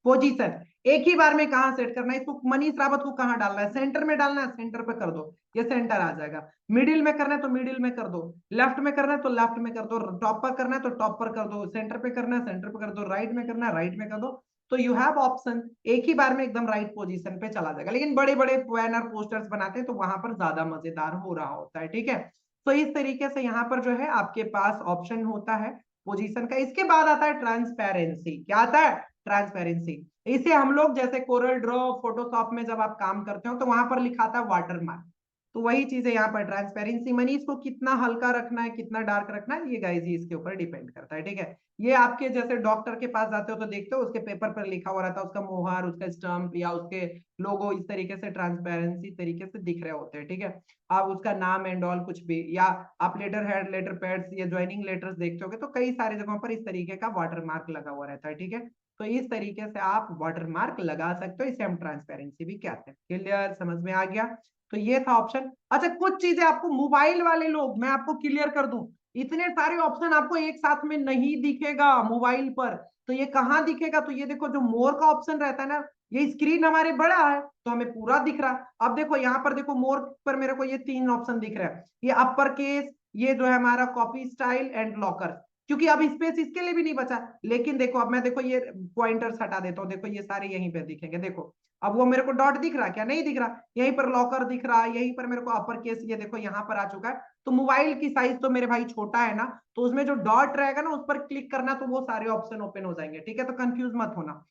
पोजीशन। एक ही बार में कहां सेट करना है इसको, मनीष रावत को कहां डालना है, सेंटर में डालना है, सेंटर पे कर दो, ये सेंटर आ जाएगा। मिडिल में करना है तो मिडिल में कर दो, लेफ्ट में करना है तो लेफ्ट में कर दो, टॉप पर करना है तो टॉप पर कर दो, सेंटर पे करना है सेंटर पे कर दो, राइट में करना है राइट में कर दो। तो यू हैव ऑप्शन, एक ही बार में एकदम राइट पोजीशन पे चला जाएगा। लेकिन बड़े बड़े बैनर पोस्टर्स बनाते हैं तो वहां पर ज्यादा मजेदार हो रहा होता है, ठीक है। तो इस तरीके से यहाँ पर जो है आपके पास ऑप्शन होता है पोजीशन का। इसके बाद आता है ट्रांसपेरेंसी। क्या आता है, ट्रांसपेरेंसी। इसे हम लोग जैसे कोरल ड्रॉ फोटोशॉप में जब आप काम करते हो तो वहां पर लिखा था वाटर मार्क, तो वही चीज है यहाँ पर ट्रांसपेरेंसी। मनी इसको कितना हल्का रखना है कितना डार्क रखना है ये गाइस ही इसके ऊपर डिपेंड करता है, ठीक है। ये आपके जैसे डॉक्टर के पास जाते हो तो देखते हो उसके पेपर पर लिखा हुआ रहता है, उसका मोहर उसका स्टम्प या उसके लोगो इस तरीके से ट्रांसपेरेंसी तरीके से दिख रहे होते हैं, ठीक है। आप उसका नाम एंड ऑल कुछ भी, या आप लेटर हेड लेटर पैड्स या ज्वाइनिंग लेटर्स देखते होगे तो कई सारे जगहों पर इस तरीके का वाटर मार्क लगा हुआ रहता है, ठीक है। तो इस तरीके से आप वाटर मार्क लगा सकते हो, इसे हम ट्रांसपेरेंसी भी कहते हैं। क्लियर, समझ में आ गया। तो ये था ऑप्शन। अच्छा कुछ चीजें आपको मोबाइल वाले लोग, मैं आपको क्लियर कर दूं, इतने सारे ऑप्शन आपको एक साथ में नहीं दिखेगा मोबाइल पर। तो ये कहाँ दिखेगा, तो ये देखो जो मोर का ऑप्शन रहता है ना, ये स्क्रीन हमारे बड़ा है तो हमें पूरा दिख रहा है। अब देखो यहाँ पर देखो मोर पर मेरे को ये 3 ऑप्शन दिख रहा है, ये अपर केस, ये जो है हमारा कॉपी स्टाइल एंड लॉकर, क्योंकि अब स्पेस इसके लिए भी नहीं बचा। लेकिन देखो अब मैं देखो ये पॉइंटर्स हटा देता हूँ, देखो ये सारे यहीं पे दिखेंगे, देखो अब वो मेरे को डॉट दिख रहा, क्या नहीं दिख रहा, यहीं पर लॉकर दिख रहा है, यहीं पर मेरे को अपर केस ये देखो यहाँ पर आ चुका है। तो मोबाइल की साइज तो मेरे भाई छोटा है ना, तो उसमें जो डॉट रहेगा ना उस पर क्लिक करना तो वो सारे ऑप्शन ओपन हो जाएंगे, ठीक है। तो कंफ्यूज मत होना।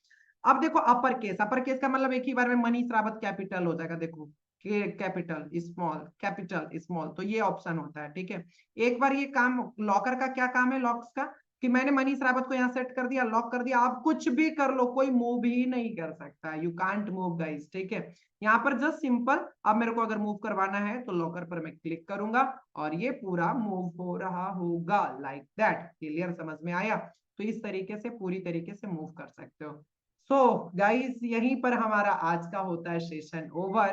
अब देखो अपर केस का मतलब एक ही बार में मनीष रावत कैपिटल हो जाएगा, देखो कैपिटल स्मॉल कैपिटल स्मॉल, तो ये ऑप्शन होता है, ठीक है। एक बार ये काम लॉकर का क्या काम है, लॉक्स का, कि मैंने मनीष रावत को यहाँ सेट कर दिया, लॉक कर दिया, आप कुछ भी कर लो कोई मूव ही नहीं कर सकता, यू कांट मूव गाइस, ठीक है। यहाँ पर जस्ट सिंपल, अब मेरे को अगर मूव करवाना है तो लॉकर पर मैं क्लिक करूंगा और ये पूरा मूव हो रहा होगा लाइक दैट। क्लियर, समझ में आया। तो इस तरीके से पूरी तरीके से मूव कर सकते हो। सो गाइस यहीं पर हमारा आज का होता है सेशन ओवर।